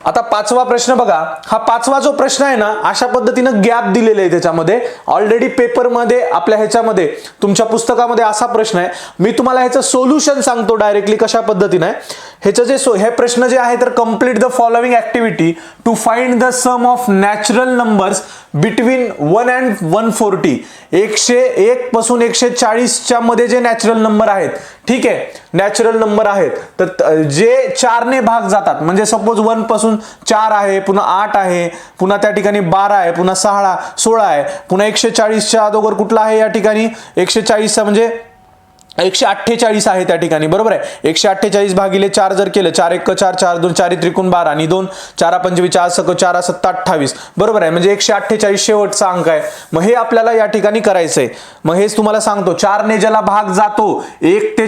Speaker 1: आता 5वा प्रश्न बघा. हा 5वा जो प्रश्न आहे ना, अशा पद्धतीनं गॅप दिलेले आहे त्याच्यामध्ये. ऑलरेडी पेपरमध्ये आपल्या ह्याच्यामध्ये तुमच्या पुस्तकामध्ये असा प्रश्न आहे. मी तुम्हाला ह्याचं सोल्युशन सांगतो डायरेक्टली कशा पद्धतीने आहे. ह्याचं जे हे प्रश्न जे आहे तर complete the following activity to find the sum of natural numbers between 1 and 140. 101 पासून 140 च्या मध्ये जे नॅचरल नंबर आहेत, ठीक आहे, नॅचरल नंबर आहेत तर जे 4 ने भाग जातात, म्हणजे सपोज 1 पासून 4 आहे, पुन्हा 8 आहे, पुन्हा त्या ठिकाणी 12 आहे, पुन्हा 16 आहे, पुन्हा 140 च्या अगोदर कुठला आहे या ठिकाणी 140 चा म्हणजे 148 आहे त्या ठिकाणी, बरोबर आहे. 148 भागिले 4 जर केलं, 4 1 4 4 2 4 त्रिकोण 12 आणि 2 4 25 4 सक 4 7 28, बरोबर आहे, म्हणजे 148 शेवटचा अंक आहे. मग हे आपल्याला या ठिकाणी करायचंय. मग हेच तुम्हाला सांगतो, 4 ने ज्याला भाग जातो 1 ते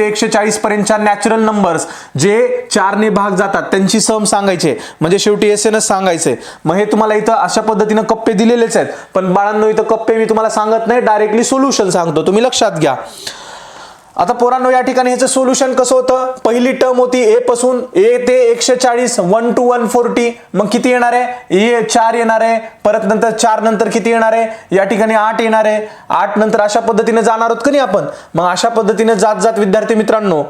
Speaker 1: 140 पर्यंतच्या नॅचरल नंबर्स जे 4 ने भाग जातात त्यांची सम सांगायचे, म्हणजे शेवटी SN सांगायचे. मग हे तुम्हाला इथं अशा पद्धतीने कप्पे दिलेलेच आहेत, पण बाळांनो इथं कप्पे मी तुम्हाला सांगत नाही, डायरेक्टली सोल्युशन सांगतो, तुम्ही लक्षात घ्या. आता पोरांनो या ठिकाणी ह्याचं सोल्युशन कसं होतं, पहिली टर्म होती A पासून A ते 140 1 to 140, मग किती येणार आहे, 4 येणार आहे, परत नंतर 4 नंतर किती येणार आहे, या ठिकाणी 8 येणार आहे, 8 नंतर अशा पद्धतीने जाणार आहोत का नाही आपण. मग अशा पद्धतीने जात जात विद्यार्थी मित्रांनो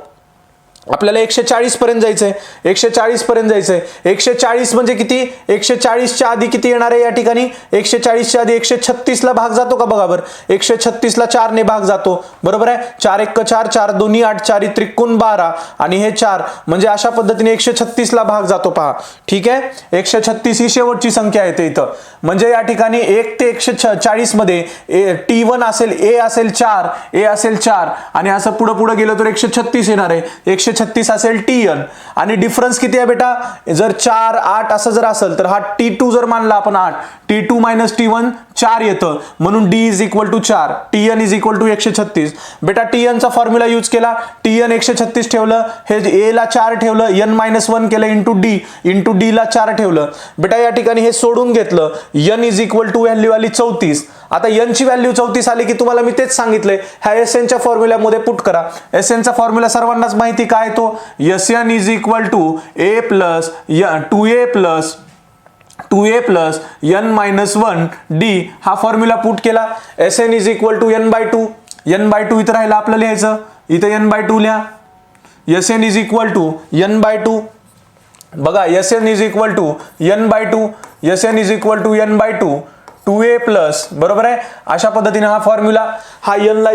Speaker 1: आपल्याला 140 पर्यंत जायचंय, 140 पर्यंत जायचंय. 140 म्हणजे किती, 140 च्या आधी किती येणार आहे या ठिकाणी, 140 च्या आधी 136 ला भाग जातो का बघा बरं, 136 ला 4 ने भाग जातो, बरोबर आहे. 4 1 4 4 2 8 4 त्रिकोण 12 आणि हे 4, म्हणजे अशा पद्धतीने 136 ला भाग जातो पहा, ठीक आहे. 136 ही शेवटची संख्या येते इथं, म्हणजे या ठिकाणी 1 ते 140 मध्ये T1 असेल, A असेल 4, A असेल 4 आणि असं पुढे पुढे गेलं तर 136 येणार आहे. 136 असेल TN आणि डिफरन्स किती आहे बेटा, जर 4 8 असं जर असेल तर हा T2 जर मानला आपण 8, T2 मायनस T1 4 येतं, म्हणून D is equal to 4, TN is equal to 136. बेटा TN चा फॉर्म्युला यूज केला, TN 136 ठेवलं, हे A ला 4 ठेवलं, N मायनस 1 केलं इंटू D ला 4 ठेवलं. बेटा या ठिकाणी हे सोडून घेतलं, N is equal to value आली 34. आता N ची व्हॅल्यू 34 आली की तुम्हाला मी तेच सांगितलंय, ह्या SN च्या फॉर्म्युल्यामध्ये पुट करा. SN चा फॉर्म्युला सर्वांनाच माहिती काय तो, SN is equal to A plus 2a plus n minus 1 d हा फॉर्म्युला पुट केला. SN is equal to n/2, n/2 इथं राहिला आपल्याला लिहायचं, इथं n/2 लिहा. SN is equal to n/2, बघा SN is equal to n/2, SN is equal to n/2 2a plus, बरोबर आहे. अशा पद्धतीने हा फॉर्म्युला, हा n ला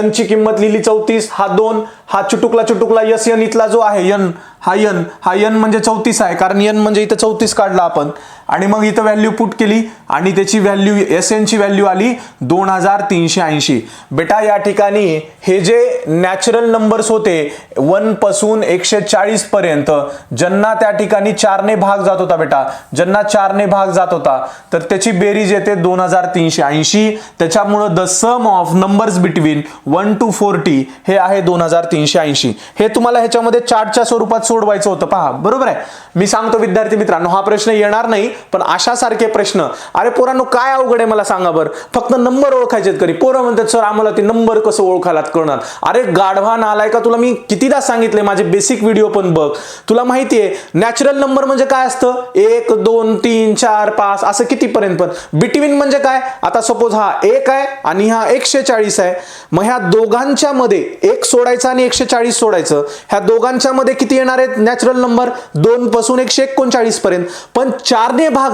Speaker 1: n ची किंमत लिहिली 34, हा 2, हा चुटुकला SN इथला जो आहे n, हा n म्हणजे 34 आहे, कारण n म्हणजे इथं 34 काढला आपण, आणि मग इथं व्हॅल्यू पुट केली आणि त्याची व्हॅल्यू SN ची व्हॅल्यू आली 2380. बेटा या ठिकाणी हे जे नॅचरल नंबर्स होते 1 पासून 140 पर्यंत, ज्यांना त्या ठिकाणी 4 ने भाग जात होता बेटा, ज्यांना 4 ने भाग जात होता, तर त्याची बेरीज येते 2380. त्याच्यामुळे the sum of numbers between 1 to 40 हे आहे 2380. हे तुम्हाला ह्याच्यामध्ये चार्टच्या स्वरूपात सोडवायचं होतं पहा, बरोबर आहे. मी सांगतो विद्यार्थी मित्रांनो, हा प्रश्न येणार नाही, पण अशा सारखे प्रश्न, अरे पोरांनो काय अवघड आहे मला सांगा बरं, फक्त नंबर ओळखायचे करी. पोरं म्हणतात सर आम्हाला ते नंबर कसं ओळखायला कळणार. अरे गाढवा नालाय का, तुला मी कितीदा सांगितले, माझे बेसिक व्हिडिओ पण बघ, तुला माहिती आहे नॅचरल नंबर म्हणजे काय असतं, 1 2 3 4 5 असं किती पर्यंत. पण बिटवीन म्हणजे काय, आता सपोज हा 1 आहे आणि हा 140 आहे, मग ह्या दोघांच्या मध्ये 1 सोडायचं आणि 140 सोडायचं, ह्या दोघांच्या मध्ये किती येणार आहेत नॅचरल नंबर, 2 पासून 139 पर्यंत. पण 4 ने भाग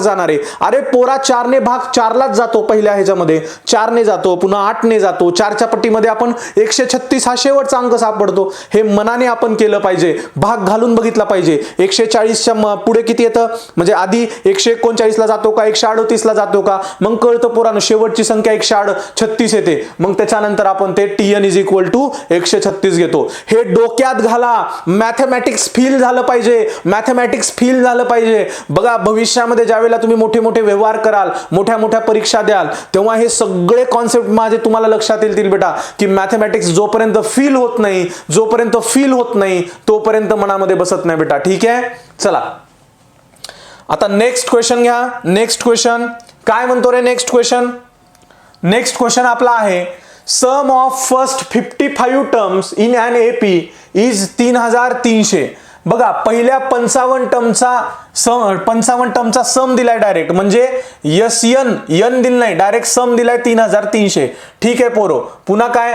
Speaker 1: जाणारे, अरे पोरा 4 ने भाग 4 लाच जातो, पहिल्या ह्याच्यामध्ये 4 ने जातो, पुन्हा 8 ने जातो, 4च्या पट्टीमध्ये आपण 136 हा शेवटचा अंक सापडतो. हे मनाने आपण केलं पाहिजे, भाग घालून बघितला पाहिजे. 140च्या पुढे किती येतं, म्हणजे आधी 139 ला जातो का, 138 ला जातो का, मग कळतं पोरांनो शेवटची संख्या 136 येते. मग त्याच्यानंतर आपण ते TN इज इक्वल टू 136 घेतो. हे डोक्यात घाला, मॅथमॅटिक्स फील झालं पाहिजे. बघा भविष्यामध्ये ज्यावेळेला तुम्ही मोठे मोठे व्यवहार कराल, मोठ्या परीक्षा द्याल, तेव्हा हे सगळे कॉन्सेप्ट माझे तुम्हाला लक्षात येतील बेटा, की मॅथमॅटिक्स जोपर्यंत फील होत नाही तोपर्यंत मनामध्ये बसत नाही बेटा, ठीक आहे. चला आता नेक्स्ट क्वेश्चन घ्या. नेक्स्ट क्वेश्चन काय म्हणतो रे, नेक्स्ट क्वेश्चन आपला आहे, sum of first 55 terms in an AP is 3300. बघा पहिल्या 55 टर्मचा सम दिलाय डायरेक्ट, म्हणजे SN दिलं नाही, डायरेक्ट सम दिलाय 3300. ठीक आहे पोरो. पुन्हा काय,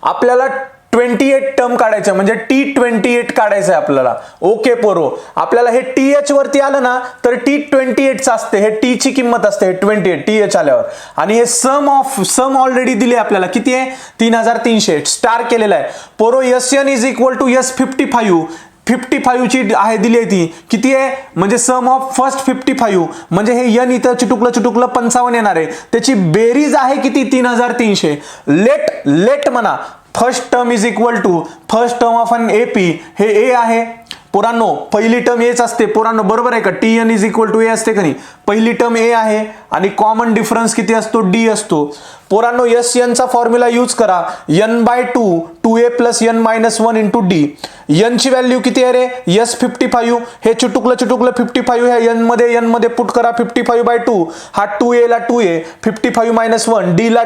Speaker 1: आपल्याला 28 टर्म काढायचं म्हणजे T28 काढायचं आहे आपल्याला. ओके पोरो, आपल्याला हे TH वरती आलं ना तर T28 असते, हे T ची किंमत असते 28 TH आल्यावर. आणि हे सम ऑलरेडी दिले आपल्याला, किती आहे 3300 स्टार केलेला आहे पोरो. SN is equal to S55 55 ची आहे दिली आहे ती, किती आहे म्हणजे सम ऑफ फर्स्ट 55 म्हणजे हे n इथं चिटुकलं 55 येणार आहे, त्याची बेरीज आहे किती 3300. लेट म्हणा first term is equal to first term of an AP, हे A आहे पोरांनो, पहिली टर्म Aच असते पोरांनो, बरोबर आहे का. TN is equal to A असते का नाही, पहिली टर्म A आहे आणि कॉमन डिफरन्स किती असतो D असतो पोरांनो. SN चा फॉर्म्युला यूज करा, n/2 2A plus n minus 1 into D. n ची व्हॅल्यू किती आहे रे S55, हे चिटुकलं 55 ह्या n मध्ये पुट करा 55/2, हा 2A ला 2A 55 मायनस 1 D ला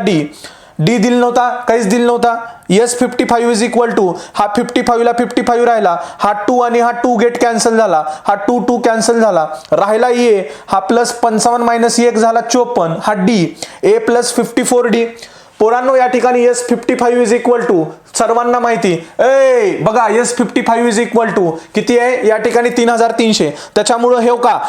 Speaker 1: D दिल नव्हता, काहीच दिल नव्हता. S55 इज इक्वल टू हा 55 ला 55 राहिला, हा 2 आणि हा 2 गेट कॅन्सल झाला, हा 2 कॅन्सल झाला, राहिला A, हा प्लस 55 मायनस 1 झाला 54, हा D A प्लस 54D. पोरांनो या ठिकाणी S55 इज इक्वल टू सर्वांना माहिती बघा S55 इज इक्वल टू किती आहे या ठिकाणी 3300. त्याच्यामुळे हे का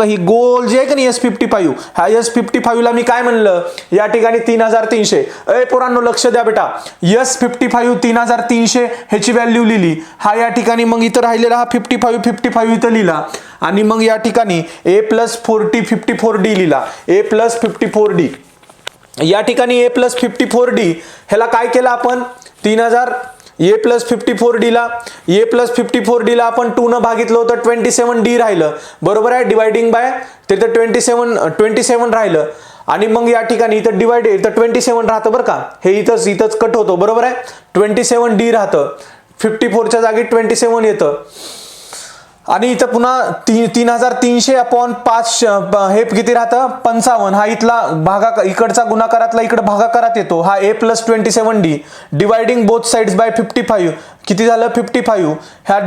Speaker 1: ही गोल जे आहे का नाही S55, हा S55 ला मी काय म्हणलं या ठिकाणी 3300. पोरांनो लक्ष द्या बेटा, S55 3300 ह्याची व्हॅल्यू लिहिली, हा या ठिकाणी मग इथं राहिलेला हा 55 इथं लिहिला आणि मग या ठिकाणी A प्लस 54D लिहिला, A प्लस 54D. या ठिकाणी A प्लस 54D ह्याला काय केलं आपण 3000 A प्लस 54D ला आपण 2 न भागितलं होतं 27D राहिलं, बरोबर आहे. डिवाइडिंग बाय तिथं 27 राहिलं आणि मग या ठिकाणी इथं डिवाइड इथं 27 राहतं बरं का, हे इथंच कट होतो, बरोबर आहे. 27D राहतं, 54च्या जागी 27 येतं आणि इथं पुन्हा 3300 अपॉन 5 हे किती राहतं 55, हा इथला इकडचा गुणाकारातला इकडे भागाकारात येतो, हा A plus 27D dividing both sides by 55 किती झालं 55, ह्या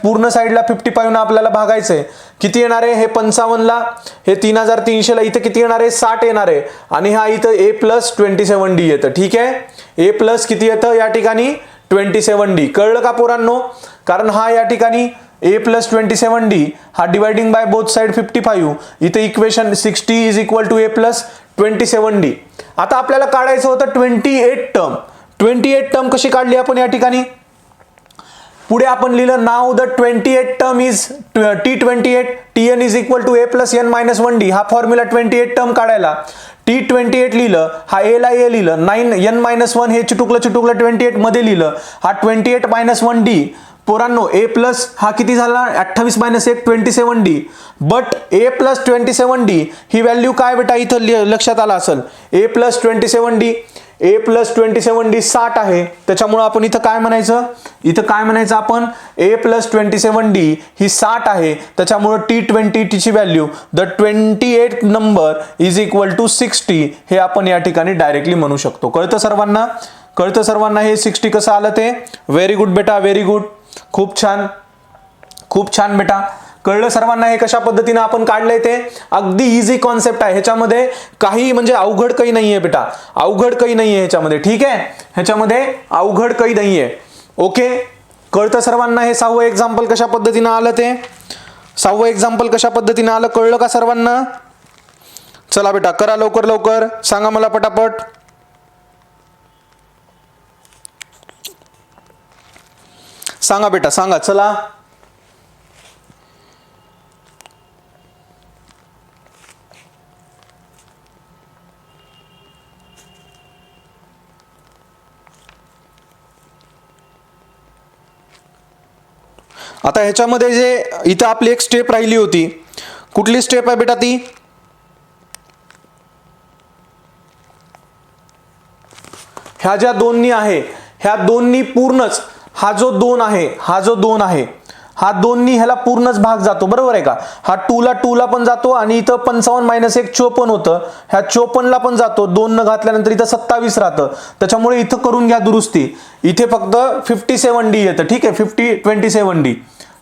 Speaker 1: पूर्ण साइडला 55 ना आपल्याला भागायचंय, किती येणार आहे हे 55 ला हे 3300 ला इथं किती येणार आहे 60 येणार आहे आणि हा इथं A प्लस 27D येतं. ठीक आहे, A प्लस किती येतं या ठिकाणी 27D. कळलं का पोरांनो, कारण हा या ठिकाणी A प्लस 27D हा डिवाइडिंग बाय बोथ साइड 55, इथे equation 60 is equal to A plus 27D. आता आपल्याला काढायचं होतं 28 टर्म कशी काढली आपण या ठिकाणी, पुढे आपण लिहिलं नाव the 28 term is T28 TN is equal to A plus n minus 1D. हा फॉर्म्युला 28 टर्म काढायला T28 लिहिलं, हा A ला A लिहिलं, 9 n मायनस 1 हे चिटुकलं 28 मध्ये लिहिलं, हा 28 मायनस 1D. पोरांनो A प्लस हा किती झाला 28 minus 1 27D. But A plus 27D he value काय बेटा इथं लक्षात आला असेल, A प्लस 27D 60 आहे, त्याच्यामुळे आपण इथं काय म्हणायचं आपण A प्लस 27D ही 60 आहे, त्याच्यामुळे T20 ची value the 28 number is equal to 60 हे आपण या ठिकाणी डायरेक्टली म्हणू शकतो. कळतं सर्वांना हे 60 कसं आलं ते. व्हेरी गुड बेटा, व्हेरी गुड, खूप छान बेटा. कळलं सर्वांना हे कशा पद्धतीने आपण काढलंय ते. अगदी इझी कॉन्सेप्ट आहे, ह्याच्यामध्ये काही म्हणजे अवघड काही नाहीये बेटा, ह्याच्यामध्ये. ठीक आहे, ह्याच्यामध्ये अवघड काही नाहीये. ओके, कळतं सर्वांना हे 6वं एक्झाम्पल कशा पद्धतीने आलं, कळलं का सर्वांना. चला बेटा करा लवकर सांगा मला पटापट. सांगा बेटा सांगा, चला. आता ह्याच्यामध्ये जे इथं आपली एक स्टेप राहिली होती, कुठली स्टेप आहे बेटा ती, ह्या ज्या दोन्ही आहे ह्या दोन्ही पूर्णच हा जो 2 आहे हा दोन्ही ह्याला पूर्णच भाग जातो, बरोबर आहे का. हा 2 ला पण जातो आणि इथं 55 मायनस 1 54 होतं, ह्या 54 ला पण जातो, 2 न घातल्यानंतर इथं 27 राहतं. त्याच्यामुळे इथं करून घ्या दुरुस्ती, इथे फक्त 57D येतं. ठीक आहे,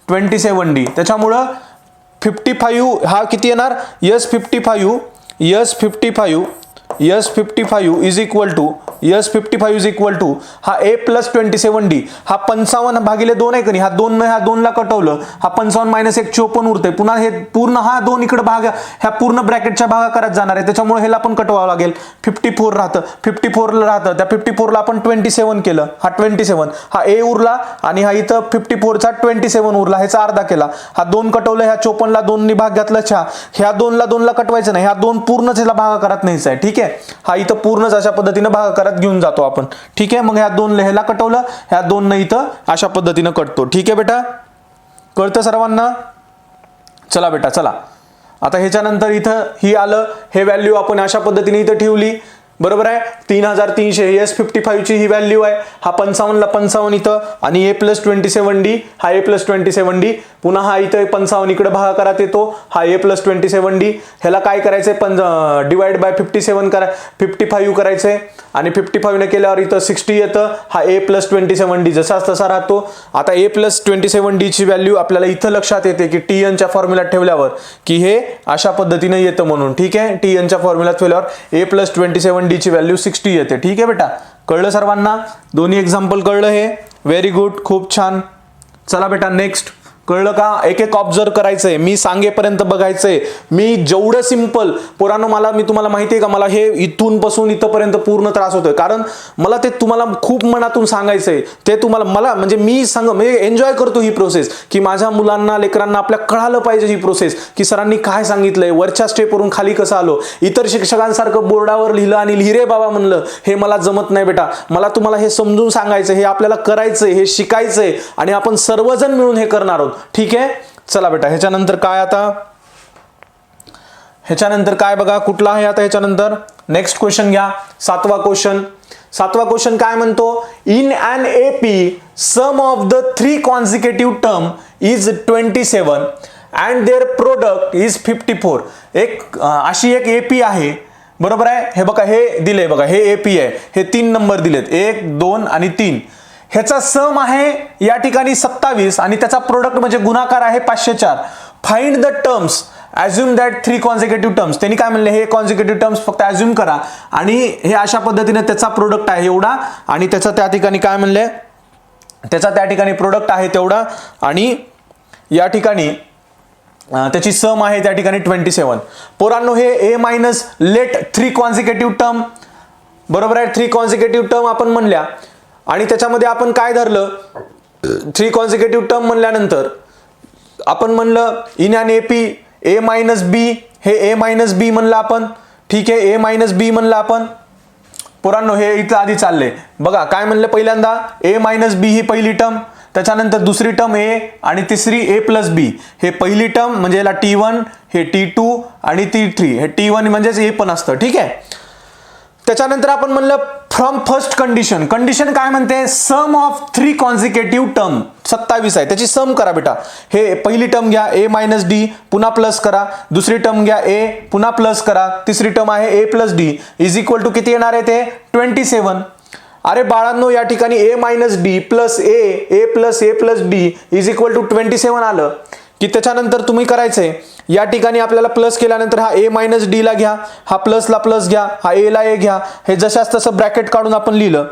Speaker 1: 27D. त्याच्यामुळं 55 हा किती येणार S55 is equal to S 55 is equal to हा a प्लस 27d, हा 55 भागिले 2 आहे का नाही, हा 2 ह्या 2 ला कटवलं, हा 55 मायनस 1 54 उरते, पुन्हा हे पूर्ण हा 2 इकडे भाग ह्या पूर्ण ब्रॅकेटच्या भागाकारात जाणार आहे, त्याच्यामुळे ह्याला पण कटवावं लागेल, 54 राहतं, 54 ला राहतं, त्या 54 ला आपण 27 केलं, हा 27, हा a उरला आणि हा इथं 54 चा 27 उरला, ह्याचा अर्धा केला, हा 2 कटवलं, ह्या 54 ला 2 नी भाग घातला, ह्या 2 ला 2 ला कटवायचं नाही, ह्या 2 पूर्णच ह्याला भागाकारात न्यायचा आहे, ठीक आहे, हा इथं पूर्णच अशा पद्धतीने भागाकारात घेऊन जातो आपण, ठीक आहे, मग ह्या 2 ह्याला कटवलं, ह्या 2 न इथं अशा पद्धतीने कटतो, ठीक आहे बेटा, कळतं सर्वांना? चला बेटा चला, आता ह्याच्यानंतर इथं ही आलं, हे व्हॅल्यू आपण अशा पद्धतीने इथं ठेवली, बरोबर आहे, 3300 यस 55 ची ही व्हॅल्यू आहे, हा 55 ला 55 इथं आणि a प्लस 27d, हा a प्लस 27d, पुन्हा हा इथं 55 इकडे भागाकारात येतो, हा a प्लस 27d, ह्याला काय करायचंय डिवाइड बाय 57 करा, 55 करायचंय आणि 55 ने केल्यावर इथं 60 येतं, हा a प्लस 27d जसाच तसा राहतो. आता a प्लस 27d ची व्हॅल्यू आपल्याला इथं लक्षात येते की tn च्या फॉर्म्युल्यात ठेवल्यावर की हे अशा पद्धतीने येतं म्हणून, ठीक आहे, tn च्या फॉर्म्युल्यात ठेवल्यावर a प्लस 27d ची व्हॅल्यू 60 येते, ठीक आहे बेटा, कळलं सर्वांना? दोन्ही एक्झाम्पल कळलं हे? व्हेरी गुड, खूप छान. चला बेटा नेक्स्ट, कळलं का? एक एक ऑब्झर्व करायचंय, मी सांगेपर्यंत बघायचंय, मी जेवढं सिंपल पोरांनो, मी तुम्हाला माहिती आहे का, मला हे इथून पासून इथपर्यंत पूर्ण त्रास होतोय, कारण मला ते तुम्हाला खूप मनातून सांगायचंय, ते तुम्हाला मला म्हणजे मी म्हणजे एन्जॉय करतो ही प्रोसेस, की माझ्या मुलांना लेकरांना आपल्या कळालं पाहिजे ही प्रोसेस, की सरांनी काय सांगितलंय, वरच्या स्टेपवरून खाली कसं आलो, इतर शिक्षकांसारखं बोर्डावर लिहिलं आणि लिहि रे बाबा म्हणलं, हे मला जमत नाही बेटा, मला तुम्हाला हे समजून सांगायचं, हे आपल्याला करायचंय, हे शिकायचंय आणि आपण सर्वजण मिळून हे करणार आहोत, ठीक आहे. चला बेटा, ह्याच्यानंतर काय, आता ह्याच्यानंतर काय बघा, कुठला आहे आता ह्याच्यानंतर, नेक्स्ट क्वेश्चन घ्या, सातवा क्वेश्चन काय म्हणतो, in an AP sum of the 3 consecutive term is 27 and their product is 54. एक अशी एक एपी आहे, बरोबर आहे, हे बघा हे दिले, बघा हे एपी आहे, हे 3 नंबर दिलेत, 1 2 आणि 3, ह्याचा सम आहे या ठिकाणी 27 आणि त्याचा प्रोडक्ट म्हणजे गुणाकार आहे 504. Find the terms, assume that 3 consecutive terms, त्यांनी काय म्हणले, हे कॉन्सिक्युटिव्ह टर्म्स फक्त अज्युम करा आणि हे अशा पद्धतीने त्याचा प्रोडक्ट आहे एवढा आणि त्याचा त्या ठिकाणी काय म्हणले, त्याचा त्या ठिकाणी प्रोडक्ट आहे तेवढा आणि या ठिकाणी त्याची सम आहे त्या ठिकाणी 27. पोरांनो हे a minus late 3 consecutive term, बरोबर आहे, 3 कॉन्सिक्युटिव्ह टर्म आपण म्हणल्या आणि त्याच्यामध्ये आपण काय धरलं, 3 कॉन्सिक्युटिव्ह टर्म म्हणल्यानंतर आपण म्हणलं in an AP a minus B, हे a मायनस बी म्हणलं आपण, ठीक आहे, a मायनस बी म्हणलं आपण. पोरांनो हे इथं आधी चाललंय बघा, काय म्हणलं पहिल्यांदा, a मायनस बी ही पहिली टर्म, त्याच्यानंतर दुसरी टर्म a आणि तिसरी a प्लस बी, हे पहिली टर्म म्हणजे याला t1, हे t2 आणि t3, हे t1 म्हणजेच हे पण असतं, ठीक आहे. त्याच्यानंतर आपण म्हणलं फ्रॉम फर्स्ट कंडिशन, कंडिशन काय म्हणते, सम ऑफ 3 कॉन्सिक्युटिव्ह टर्म 27 आहे, त्याची सम करा बेटा, हे पहिली टर्म घ्या a मायनस डी, पुन्हा प्लस करा, दुसरी टर्म घ्या a, पुन्हा प्लस करा, तिसरी टर्म आहे a plus D is equal to किती येणार आहे ते 27. अरे बाळांनो या ठिकाणी a minus D plus a plus D is equal to 27 आलं की त्याच्यानंतर तुम्ही करायचंय, या ठिकाणी आपल्याला प्लस केल्यानंतर हा a मायनस डी ला घ्या, हा प्लस ला प्लस घ्या, हा a ला a घ्या, हे जशाच तसं ब्रॅकेट काढून आपण लिहिलं,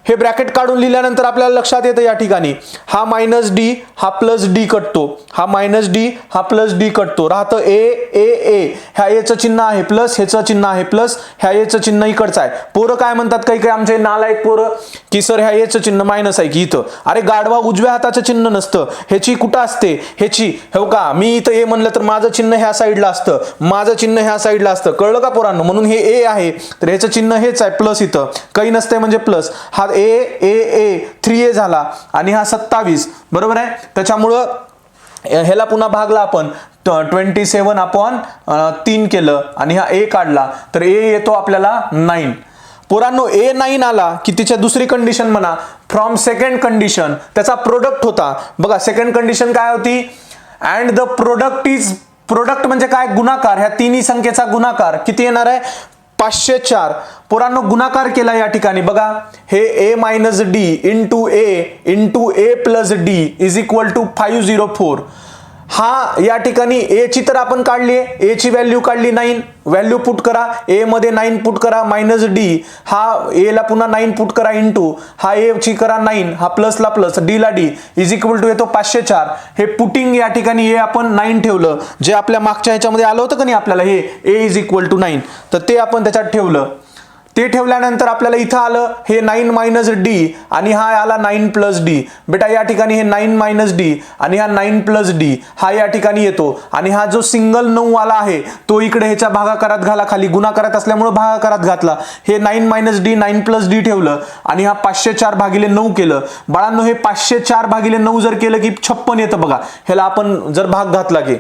Speaker 1: हे ब्रॅकेट काढून लिहिल्यानंतर आपल्याला लक्षात येतं या ठिकाणी हा मायनस डी हा प्लस डी कटतो, हा मायनस डी हा प्लस डी कटतो, राहतं ए ए ए, ह्या एचं चिन्ह आहे प्लस, ह्याचं चिन्ह आहे प्लस, ह्या एचं चिन्ह इकडचं आहे. पोरं काय म्हणतात काही काही आमचे नालायक पोरं की सर ह्या एचं चिन्ह मायनस आहे की इथं, अरे गाढवा उजव्या हाताचं चिन्ह नसतं, ह्याची कुठं असते, ह्याची हो का, मी इथं ए म्हणलं तर माझं चिन्ह ह्या साईडला असतं, माझं चिन्ह ह्या साईडला असतं, कळलं का पोरांनो, म्हणून हे ए आहे तर ह्याचं चिन्ह हेच आहे प्लस, इथं काही नसते म्हणजे प्लस, हा ए ए ए 3a झाला आणि हा 27, बरोबर आहे. त्याच्यामुळं ह्याला पुन्हा भागला आपण 27/3 केलं आणि हा a काढला तर a येतो आपल्याला 9. पोरांनो a 9 आला की तिच्या दुसरी कंडिशन म्हणा फ्रॉम सेकंड कंडिशन, त्याचा प्रोडक्ट होता बघा, सेकंड कंडिशन काय होती, and the product is, product म्हणजे काय, गुणाकार, ह्या तिन्ही संख्येचा गुणाकार किती येणार आहे 504. पोरांनो गुणाकार केला या ठिकाणी बघा, हे a minus D into A plus D is equal to 504. हा या ठिकाणी ए ची तर आपण काढली आहे, ए ची व्हॅल्यू काढली 9, व्हॅल्यू पुट करा, ए मध्ये 9 पुट करा मायनस डी, हा ए ला पुन्हा 9 पुट करा इंटू, हा ए ची करा 9, हा प्लस ला प्लस, डी ला डी इज इक्वल टू येतो 504. हे पुटिंग या ठिकाणी ए आपण 9 ठेवलं, जे आपल्या मागच्या ह्याच्यामध्ये आलं होतं का नाही आपल्याला हे ए इज इक्वल टू 9, तर ते आपण त्याच्यात ठेवलं. ते ठेवल्यानंतर आपल्याला इथं आलं हे 9 मायनस डी आणि हा आला 9 प्लस डी. बेटा या ठिकाणी हे 9 मायनस डी आणि हा 9 प्लस डी हा या ठिकाणी येतो आणि हा जो सिंगल 9 आला आहे तो इकडे ह्याच्या भागाकारात घाला, खाली गुणाकारात असल्यामुळे भागाकारात घातला. हे 9 मायनस डी 9 प्लस डी ठेवलं आणि हा 504 भागिले 9 केलं. बाळांनो हे 504 भागिले 9 जर केलं की 56 येतं बघा, ह्याला आपण जर भाग घातला की.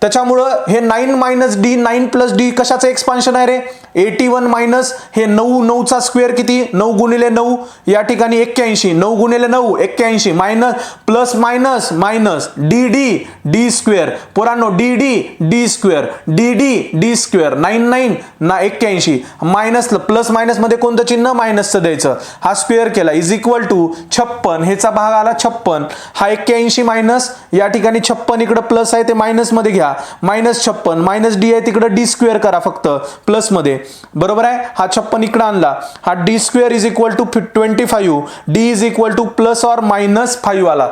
Speaker 1: त्याच्यामुळं हे 9 मायनस डी 9 प्लस डी कशाचं एक्सपान्शन आहे रे, 81 मायनस हे 9, 9चा स्क्वेअर किती, 9 गुणिले 9 या ठिकाणी 81, 9 गुणिले 9 81 minus plus minus minus D D D square, पोरांनो D D D square, D D D square, 9 9 ना 81 मायनस प्लस मायनस मध्ये कोणतं चिन्ह मायनसचं द्यायचं, हा स्क्वेअर केला इज इक्वल टू 56, ह्याचा भाग आला 56, हा 81 मायनस या ठिकाणी 56 इकडे प्लस आहे ते मायनस मध्ये घ्या, मायनस 56 मायनस डी आहे तिकडे डी स्क्वेअर करा फक्त प्लस मध्ये, बरोबर आहे. हा 56 इकडे आणला, हा D square is equal to 25, D is equal to plus और मायनस 5 आला.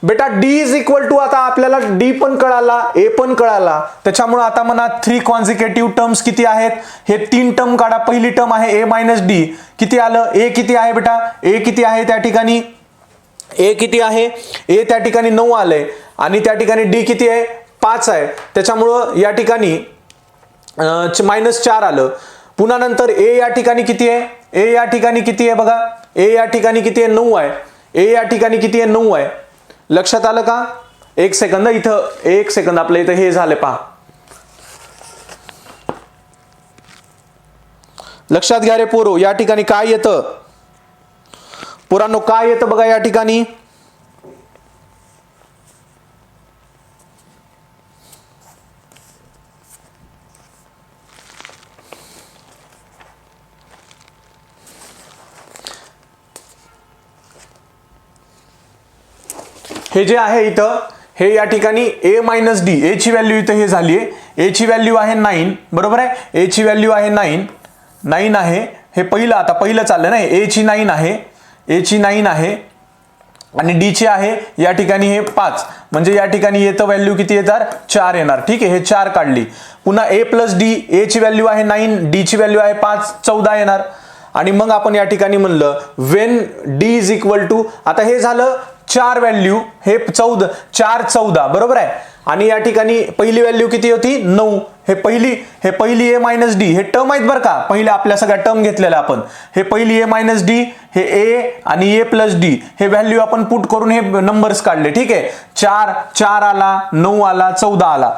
Speaker 1: बेटा डी इज इक्वल टू आता आपल्याला डी पण कळाला ए पण कळाला, त्याच्यामुळे आता म्हणा 3 कॉन्झिक्युटिव्ह टर्म्स किती आहेत, हे 3 टर्म काढा. पहिली टर्म आहे ए मायनस डी, किती आलं, ए किती आहे बेटा, ए किती आहे त्या ठिकाणी, ए किती आहे, ए त्या ठिकाणी 9 आलंय आणि त्या ठिकाणी डी किती आहे 5 आहे, त्याच्यामुळं या ठिकाणी -4 आलं. पुन्हा नंतर ए या ठिकाणी किती आहे, ए या ठिकाणी किती आहे बघा, ए या ठिकाणी किती आहे 9 आहे, ए या ठिकाणी किती आहे 9 आहे. लक्षात आलं का, एक सेकंद इथं, एक सेकंद आपल्या इथं हे झाले पहा, लक्षात घ्या रे पोरो. या ठिकाणी काय येतं पोरांनो, काय येतं बघा या ठिकाणी, हे जे आहे इथं, हे या ठिकाणी ए मायनस डी, ए ची व्हॅल्यू इथं हे झाली आहे, ए ची व्हॅल्यू आहे 9, बरोबर आहे, ए ची व्हॅल्यू आहे 9 आहे, हे पहिलं आता पहिलं चाललं ना, ए ची 9 आहे, ए ची 9 आहे आणि डी ची आहे या ठिकाणी हे 5, म्हणजे या ठिकाणी येतं व्हॅल्यू किती येणार 4 येणार. ठीक आहे, हे 4 काढली. पुन्हा ए प्लस डी, ए ची व्हॅल्यू आहे 9, डी ची व्हॅल्यू आहे 5, 14 येणार. आणि मग आपण या ठिकाणी म्हणलं when D is equal to, आता हे झालं 4 व्हॅल्यू, हे 14 4 14 बरोबर आहे. आणि या ठिकाणी पहिली व्हॅल्यू किती होती 9, हे पहिली ए मायनस डी, हे टर्म आहेत बरं का, पहिले आपल्या सगळ्या टर्म घेतलेल्या आपण, हे पहिली ए मायनस डी, हे ए आणि ए प्लस डी, हे व्हॅल्यू आपण पुट करून हे नंबर्स काढले. ठीक आहे, 4 आला, 9 आला, 14 आला.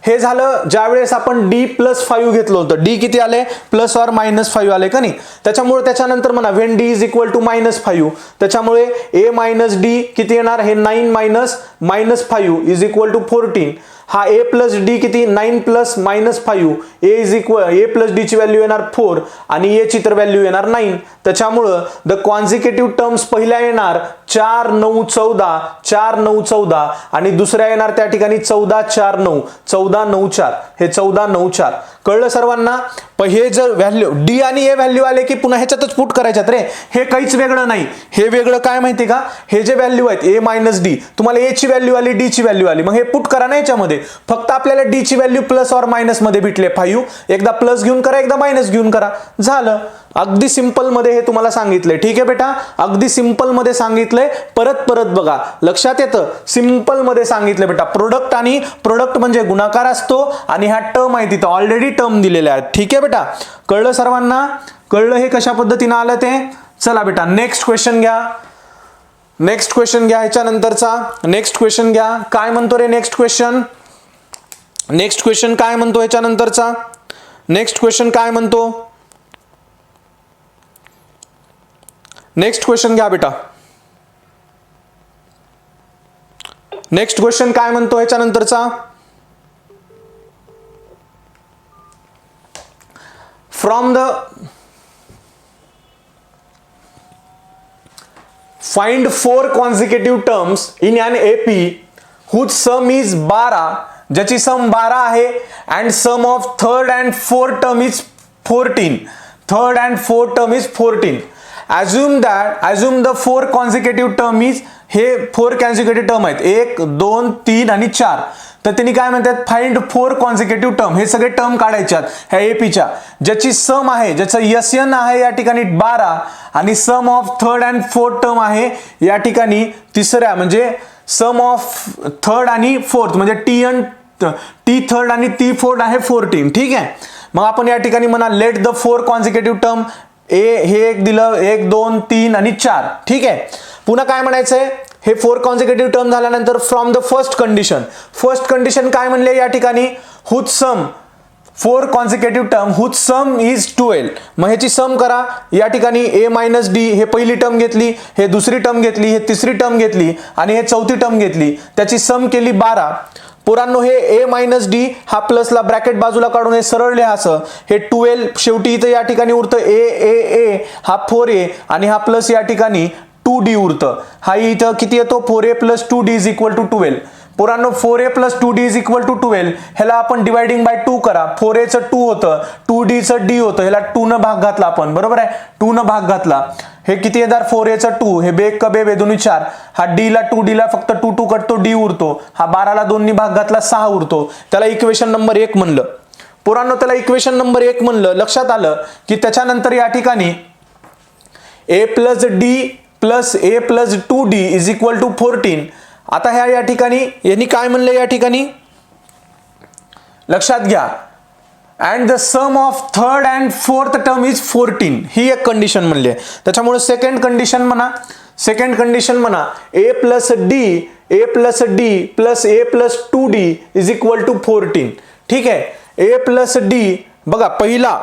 Speaker 1: हे झालं ज्यावेळेस आपण डी प्लस 5 घेतलं होतं, डी किती आले प्लस और मायनस 5 आले का नाही. त्याच्यामुळे त्याच्यानंतर म्हणा when D is equal to -5, त्याच्यामुळे ए मायनस डी किती येणार, हे 9 मायनस -5 इज इक्वल टू 14. हा ए प्लस डी किती 9 plus -5, A is equal, A plus D ची व्हॅल्यू येणार 4 आणि ए ची तर व्हॅल्यू येणार 9. त्याच्यामुळं द कॉन्झिक्युटिव्ह टर्म्स पहिल्या येणार 4 9 14, 4 9 14 आणि दुसऱ्या येणार त्या ठिकाणी 14 4 9, 14 9 4, हे 14 9 4. कळलं सर्वांना. हे जर व्हॅल्यू डी आणि ए व्हॅल्यू आले की पुन्हा ह्याच्यातच पुट करायच्यात रे, हे काहीच वेगळं नाही. हे वेगळं काय माहिती का, हे जे व्हॅल्यू आहेत ए मायनस डी, तुम्हाला ए ची व्हॅल्यू आली, डी ची व्हॅल्यू आली, मग हे पुट करा ना याच्यामध्ये. फक्त आपल्याला डी ची व्हॅल्यू प्लस और मायनस मध्ये भेटले 5, एकदा प्लस घेऊन करा एकदा मायनस घेऊन करा, झालं. अगदी सिंपल मध्ये हे तुम्हाला सांगितलंय. ठीक आहे बेटा, अगदी सिंपल मध्ये सांगितलंय, परत बघा लक्षात येतं. सिंपल मध्ये सांगितलं बेटा, प्रोडक्ट आणि प्रोडक्ट म्हणजे गुणाकार असतो आणि ह्या टर्म आहे तिथं ऑलरेडी टर्म दिलेल्या आहेत. ठीक आहे बेटा, कळलं सर्वांना, कळलं हे कशा पद्धतीने आलं ते. चला बेटा नेक्स्ट क्वेश्चन घ्या, नेक्स्ट क्वेश्चन घ्या, ह्याच्यानंतरचा नेक्स्ट क्वेश्चन घ्या. काय म्हणतो रे नेक्स्ट क्वेश्चन, नेक्स्ट क्वेश्चन काय म्हणतो ह्याच्यानंतरचा, नेक्स्ट क्वेश्चन काय म्हणतो, नेक्स्ट क्वेश्चन घ्या बेटा. नेक्स्ट क्वेश्चन काय म्हणतो ह्याच्यानंतरचा, from the find 4 consecutive terms in an AP whose sum is 12, ज्याची सम 12 आहे, and sum of third and fourth term is 14. Third and fourth term is 14. assume the 4 consecutive term is, हे 4 consecutive term आहेत, 1 2 3 आणि 4. तर त्यांनी काय म्हणतात, find 4 consecutive term. हे सगळे टर्म काढायच्यात ह्या एपीच्या, ज्याची सम आहे, ज्याचं एसएन आहे या ठिकाणी 12 आणि sum of third and fourth term आहे या ठिकाणी तिसऱ्या, म्हणजे सम ऑफ थर्ड आणि फोर्थ म्हणजे टी थर्ड आणि टी फोर्थ आहे 14. ठीक आहे. मग आपण या ठिकाणी म्हणा लेट द 4 कॉन्सिक्युटिव्ह टर्म, हे एक दिलं, 1 2 3 आणि 4. ठीक आहे. पुन्हा काय म्हणायचंय, हे 4 कॉन्सिक्युटिव्ह टर्म झाल्यानंतर फ्रॉम द फर्स्ट कंडिशन काय म्हणले या ठिकाणी, whose sum 4 consecutive term whose sum is 12. मग ह्याची सम करा. या ठिकाणी a मायनस डी, हे पहिली टर्म घेतली, हे दुसरी टर्म घेतली, हे तिसरी टर्म घेतली आणि हे चौथी टर्म घेतली, त्याची सम केली 12. पुरांनो हे a मायनस डी हा प्लसला ब्रॅकेट बाजूला काढून हे सरळ लिहायचं. हे 12 शेवटी इथं या ठिकाणी उरतं a हा 4a आणि हा प्लस या ठिकाणी 2d उरतं. हा इथं किती येतो, 4a plus 2d is equal to 12. पुरांनो 4a plus 2d is equal to 12, ह्याला आपण डिवाइडिंग बाय 2 करा. 4a चं 2 होतं, 2d चं d होतं, ह्याला 2 न भाग घातला आपण, बरोबर आहे, 2 न भाग घातला. हे किती येणार, 4a चं 2, हे बेक कबे बेदोनी 4, हा d ला 2d ला फक्त 2 2 कटतो, d उरतो. हा 12 ला 2 नी भाग घातला 6 उरतो. त्याला इक्वेशन नंबर 1 म्हणलं. पुरांनो त्याला इक्वेशन नंबर 1 म्हणलं. लक्षात आलं की त्याच्यानंतर या ठिकाणी a plus d plus a plus 2d is equal to 14. आता ह्या या ठिकाणी यांनी काय म्हणलं, या ठिकाणी लक्षात घ्या, and the sum of third and fourth term is 14. ही एक कंडिशन म्हणली आहे. त्याच्यामुळे सेकंड कंडिशन म्हणा a plus d plus a plus 2d is equal to 14. ठीक आहे. a प्लस d बघा, पहिला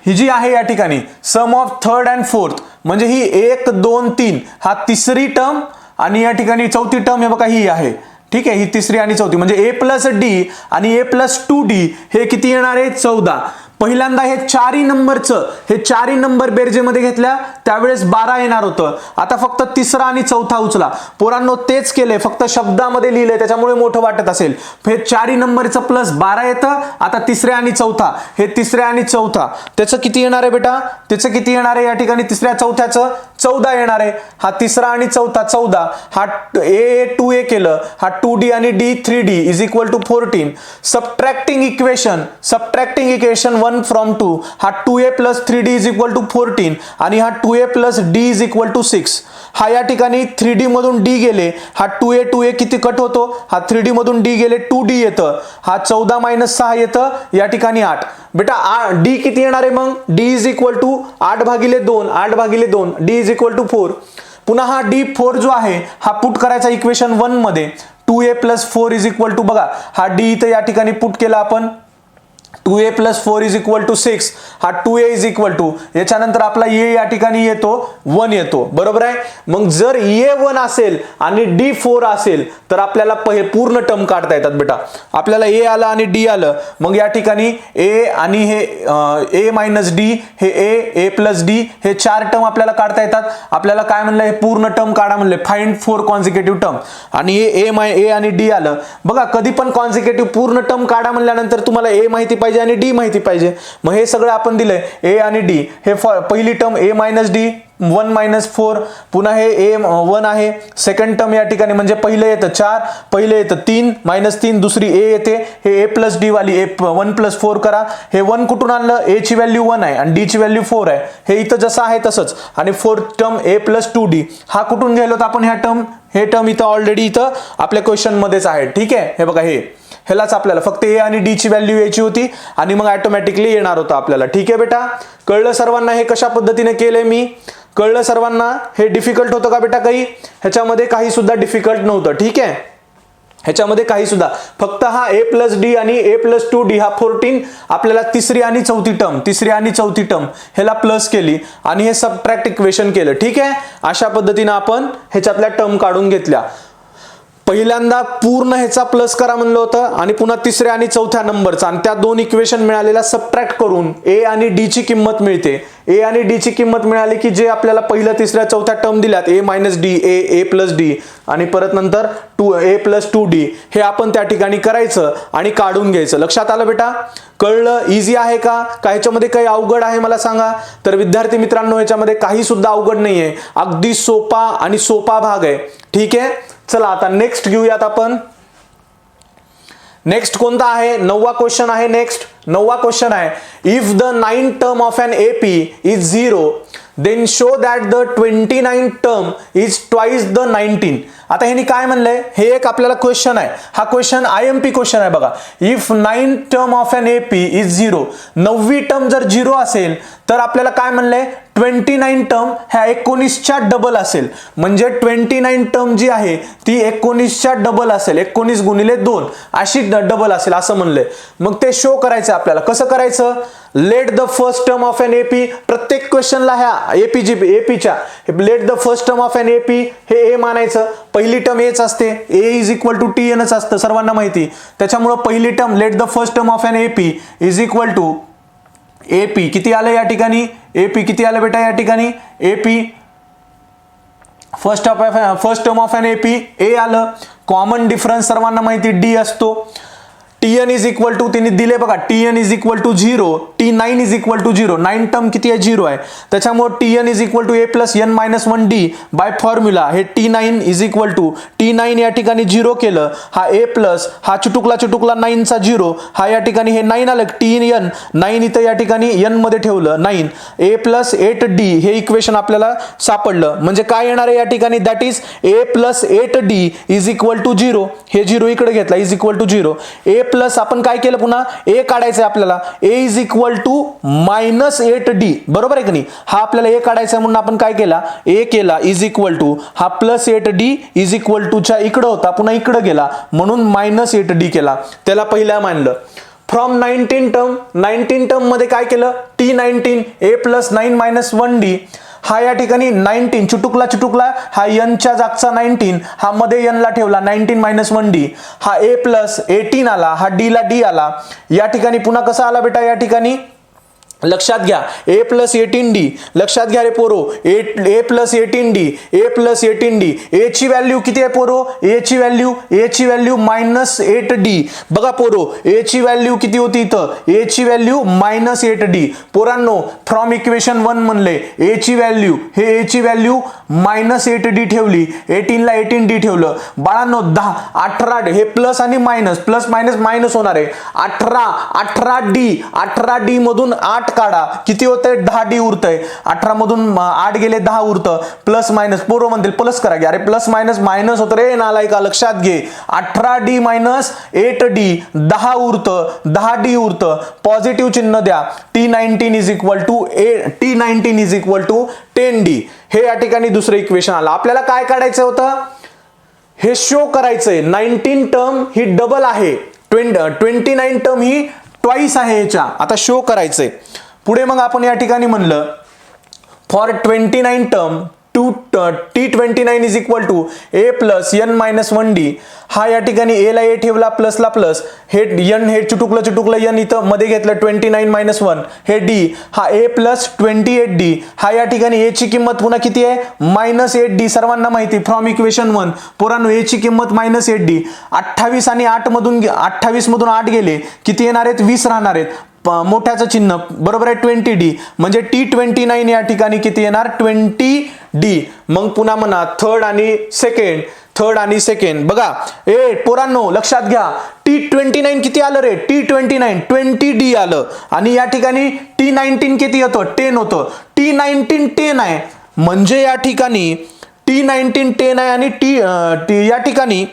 Speaker 1: ही जी आहे या ठिकाणी सम ऑफ थर्ड अँड फोर्थ, म्हणजे ही 1 2 3 हा तिसरी टर्म आणि या ठिकाणी चौथी टर्म हे बघा ही आहे. ठीक आहे, ही तिसरी आणि चौथी म्हणजे a प्लस डी आणि a प्लस 2d हे किती येणार आहे, 14. पहिल्यांदा हे 4 नंबरचं, हे 4 नंबर बेरजेमध्ये घेतल्या त्यावेळेस 12 येणार होतं. आता फक्त तिसरा आणि चौथा उचला. पोरांनो तेच केलंय, फक्त शब्दामध्ये लिहिलंय त्याच्यामुळे मोठं वाटत असेल. हे 4 नंबरचं प्लस 12 येतं. आता तिसऱ्या आणि चौथा, हे तिसऱ्या आणि चौथा त्याचं किती येणार आहे बेटा, त्याचं किती येणार आहे या ठिकाणी तिसऱ्या चौथ्याचं 14 येणार आहे. हा तिसरा आणि चौथा 14, हा a 2a केलं, हा 2d आणि d 3d is equal to 14. Subtracting equation 1 from 2, हा 2a plus 3d is equal to 14 आणि हा 2a plus d is equal to 6. हा या ठिकाणी 3d मधून d गेले, हा 2a किती कट होतो, हा 3d मधून d गेले 2d येतं, हा 14 मायनस 6 येतं या ठिकाणी 8. बेटा d किती येणार आहे मग, d इज इक्वल टू 8 भागिले 2, d इज इक्वल टू 4. पुन्हा हा d4 जो आहे हा पुट करायचा इक्वेशन 1 मध्ये. 2a plus 4 is equal to, बघा हा d इथं या ठिकाणी पुट केला आपण, 2a plus 4 is equal to 6, हा 2a इज इक्वल टू, याच्यानंतर आपला a या ठिकाणी येतो 1 येतो, बरोबर आहे. मग जर a 1 असेल आणि d 4 असेल तर आपल्याला पूर्ण टर्म काढता येतात बेटा. आपल्याला a आलं आणि d आलं, मग या ठिकाणी a आणि हे a मायनस d, हे a प्लस d, हे 4 टर्म आपल्याला काढता येतात. आपल्याला काय म्हणलं, हे पूर्ण टर्म काढा म्हणले, फाइंड 4 कॉन्सिक्युटिव्ह टर्म. आणि a आणि d आलं. बघा कधी पण कॉन्सिक्युटिव्ह पूर्ण टर्म काढा म्हणल्यानंतर तुम्हाला a माहिती पाहिजे आणि d माहिती पाहिजे. मग हे सगळं आपण दिलंय, a आणि d. हे पहिली term a minus d 1 minus 4, पुन्हा हे a 1 आहे. सेकंड टर्म या ठिकाणी म्हणजे पहिलं येतं 4, पहिलं येतं 3 मायनस 3, दुसरी a येते. हे a प्लस d वाली 1 प्लस 4 करा. हे 1 कुठून आणलं, a ची व्हॅल्यू 1 आहे आणि d ची व्हॅल्यू 4 आहे. हे इथं जसं आहे तसंच. आणि fourth term a plus 2d हा कुठून गेलो तर आपण हे टर्म इथं ऑलरेडी इथं आपल्या क्वेश्चन मध्येच आहे. ठीक आहे, हे बघा ह्यालाच आपल्याला फक्त a आणि d ची व्हॅल्यू यायची होती आणि मग ऑटोमॅटिकली येणार होतं आपल्याला. ठीक आहे बेटा, कळलं सर्वांना हे कशा पद्धतीने केलंय मी, कळलं सर्वांना. हे डिफिकल्ट होतं का बेटा काही, ह्याच्यामध्ये काही सुद्धा डिफिकल्ट नव्हतं. ठीक आहे, ह्याच्यामध्ये काही सुद्धा, फक्त हा a प्लस d आणि a प्लस 2d हा 14 आपल्याला तिसरी आणि चौथी टर्म ह्याला प्लस केली आणि हे सबट्रॅक्ट इक्वेशन केलं. ठीक आहे, अशा पद्धतीने आपण ह्याच्यातल्या टर्म काढून घेतल्या. पहिल्यांदा पूर्ण ह्याचा प्लस करा म्हणलं होतं आणि पुन्हा तिसऱ्या आणि चौथ्या नंबरचा, आणि त्या दोन इक्वेशन मिळालेल्या सबट्रॅक्ट करून ए आणि डी ची किंमत मिळते. ए आणि डी ची किंमत मिळाली की जे आपल्याला पहिल्या तिसऱ्या चौथ्या टर्म दिल्यात ए मायनस डी, ए प्लस डी आणि परत नंतर ए प्लस 2d, हे आपण त्या ठिकाणी करायचं आणि काढून घ्यायचं. लक्षात आलं बेटा? कळलं? इझी आहे का? ह्याच्यामध्ये काही अवघड आहे मला सांगा? तर विद्यार्थी मित्रांनो, ह्याच्यामध्ये काही सुद्धा अवघड नाहीये, अगदी सोपा आणि सोपा भाग आहे. ठीक आहे, चला आता नेक्स्ट घेऊयात आपण. नेक्स्ट कोणता आहे? 9वा क्वेश्चन आहे. नेक्स्ट 9वा क्वेश्चन आहे, if the 9th term of an AP is 0 then show that the 29th term is twice the 19. आता ह्यानी काय म्हणलंय? हे एक आपल्याला क्वेश्चन आहे. हा क्वेश्चन IMP क्वेश्चन आहे बघा. If 9th term of an AP is 0, 9वी टर्म जर 0 असेल तर आपल्याला काय म्हणलंय? 29 टर्म ह्या 19च्या डबल असेल. म्हणजे 29 टर्म जी आहे ती 19च्या डबल असेल, 19 गुणिले 2 अशी डबल असेल असं म्हणलंय. मग ते शो करायचं आपल्याला. कसं करायचं? Let the first term of an AP, प्रत्येक क्वेश्चनला ह्या एपीच्या let the first term of an AP हे ए मानायचं. पहिली टर्म एच असते, A is equal to T एनच असतं सर्वांना माहिती. त्याच्यामुळे पहिली term let the first term of an AP is equal to AP. किती आलं या ठिकाणी? एपी किती आलं बेटा या ठिकाणी? AP first term of an AP A आलं. कॉमन डिफरन्स सर्वांना माहिती डी असतो. Tn इज इक्वल टू तिने दिले बघा, Tn is equal to 0, T9 is equal to 0. 9 term किती आहे? 0 आहे. त्याच्यामुळे Tn is equal to A plus N minus 1d by formula. हे T9 is equal to T9 या ठिकाणी 0 केलं, हा ए प्लस हा चुटुकला 9चा 0, हा या ठिकाणी हे 9 आलं. Tn 9 इथं या ठिकाणी n मध्ये ठेवलं 9, ए प्लस 8d हे इक्वेशन आपल्याला सापडलं. म्हणजे काय येणार आहे या ठिकाणी? That is A plus 8d is equal to 0. हे 0 इकडे घेतला, is equal to 0. A plus आपण काय केलं? पुन्हा ए काढायचं आपल्याला. A is equal to minus 8d, बरोबर आहे की नाही? हा आपल्याला ए काढायचा म्हणून आपण काय केला? ए केला इज इक्वल टू हा plus 8d is equal to च्या इकडं होता, पुन्हा इकडं गेला म्हणून मायनस 8d केला. त्याला पहिला मानलं. फ्रॉम 19 टर्म मध्ये काय केलं? T19 ए प्लस 9 मायनस 1d, हा या ठिकाणी 19 चुटुकला हा n च्या जागचा 19, हा मध्ये n ला ठेवला 19 मायनस 1d, हा ए प्लस 18 आला, हा d ला d आला. या ठिकाणी पुन्हा कसा आला बेटा? या ठिकाणी लक्षात घ्या ए प्लस 18d, लक्षात घ्या रे पोरो, ए प्लस 18d, ए ची व्हॅल्यू किती आहे पोरो? ए ची व्हॅल्यू मायनस 8d. बघा पोरो, ए ची व्हॅल्यू किती होती इथं? ए ची व्हॅल्यू मायनस 8d. पोरांनो, फ्रॉम इक्वेशन 1 म्हणले ए ची व्हॅल्यू मायनस 8d ठेवली, 18 ला 18d ठेवलं. बाळांनो 10 18 हे प्लस आणि मायनस, प्लस मायनस मायनस होणार आहे. 18d मधून 8 काढा, किती होतंय? 10d उरतंय. 18 मधून 8 गेले 10 उरतं. प्लस मायनस पोरं म्हणतील प्लस करा की, अरे प्लस मायनस मायनस होतं रे नालायका. लक्षात घे, 18d minus 8d 10 उरतं, 10d उरतं. Positive चिन्ह द्या. T19 is equal to 10d. हे या ठिकाणी दुसरं इक्वेशन आलं. आपल्याला काय काढायचं होतं? हे शो करायचंय 19 टर्म ही डबल आहे, 29 टर्म ही ट्वाइस आहे ह्याच्या. आता शो करायचंय. पुढे मग आपण या ठिकाणी म्हणलं for 29 term T29 is equal to A plus N minus 1d. हा या ठिकाणी ए ला ए ठेवला, प्लस ला प्लस, हे एन हे चुटुकलं एन इथं मध्ये घेतलं 29 मायनस 1, हे डी, हा ए प्लस 28d. हा या ठिकाणी ए ची किंमत पुन्हा किती आहे? Minus 8d. सर्वांना माहिती फ्रॉम इक्वेशन 1. पोरांनो ए ची किंमत मायनस 8d. 28 आणि 8 मधून 8 गेले, किती येणार आहेत? 20 राहणार आहेत. मोठ्याचं चिन्ह बरोबर आहे 20d. म्हणजे T29 या ठिकाणी किती येणार? 20d. मग पुन्हा म्हणा थर्ड आणि सेकंड. बघा ए पोरांनो लक्षात घ्या, T29 किती आलं रे? T29 20d आलं. आणि या ठिकाणी T19 किती होतं? 10 होतं. T19 10 आहे, म्हणजे या ठिकाणी T19 10 आहे आणि या ठिकाणी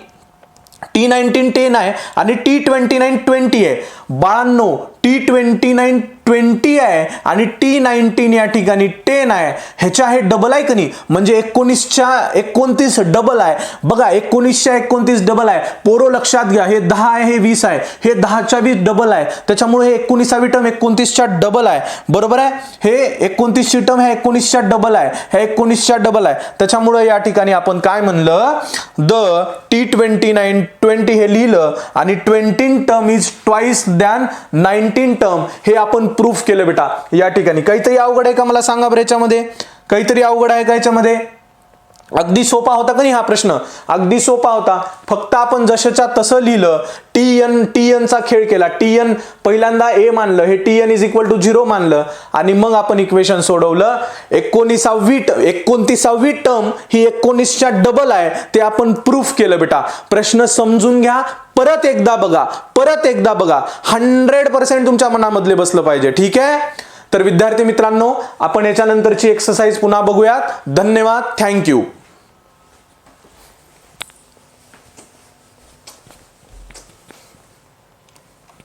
Speaker 1: T19 10 आहे आणि T29 20 आहे. बाळांनो T29 20 आहे आणि T19 या ठिकाणी 10 आहे, ह्याच्या हे डबल आहे का नाही, म्हणजे 19च्या 29 डबल आहे बघा, 19च्या 29 डबल आहे. पोरो लक्षात घ्या, हे 10 आहे हे 20 आहे, हे 10च्या 20 डबल आहे, त्याच्यामुळे हे 19वी टर्म 29च्या डबल आहे. बरोबर आहे, हे 29ची टर्म हे 19च्या डबल आहे, हे 19च्या डबल आहे. त्याच्यामुळे या ठिकाणी आपण काय म्हणलं, द T29 20 हे लिहिलं आणि 20 term is twice than 19 term हे आपण प्रूफ केलं बेटा. या ठिकाणी काहीतरी अवघड आहे का मला सांगा बरं, याच्यामध्ये काहीतरी अवघड आहे का याच्यामध्ये? अगदी सोपा होता का नाही हा प्रश्न, अगदी सोपा होता. फक्त आपण जशाच्या तसं लिहिलं, TN चा खेळ केला. TN पहिल्यांदा A मानलं, हे TN इज इक्वल टू 0 मानलं आणि मग आपण इक्वेशन सोडवलं. 29वी टर्म ही 19च्या डबल आहे, ते आपण प्रूफ केलं बेटा. प्रश्न समजून घ्या, परत एकदा बघा, परत एकदा बघा, 100% तुमच्या मनामधले बसलं पाहिजे. ठीक आहे, तर विद्यार्थी मित्रांनो आपण याच्यानंतरची एक्सरसाइज पुन्हा बघूयात. धन्यवाद, थँक्यू.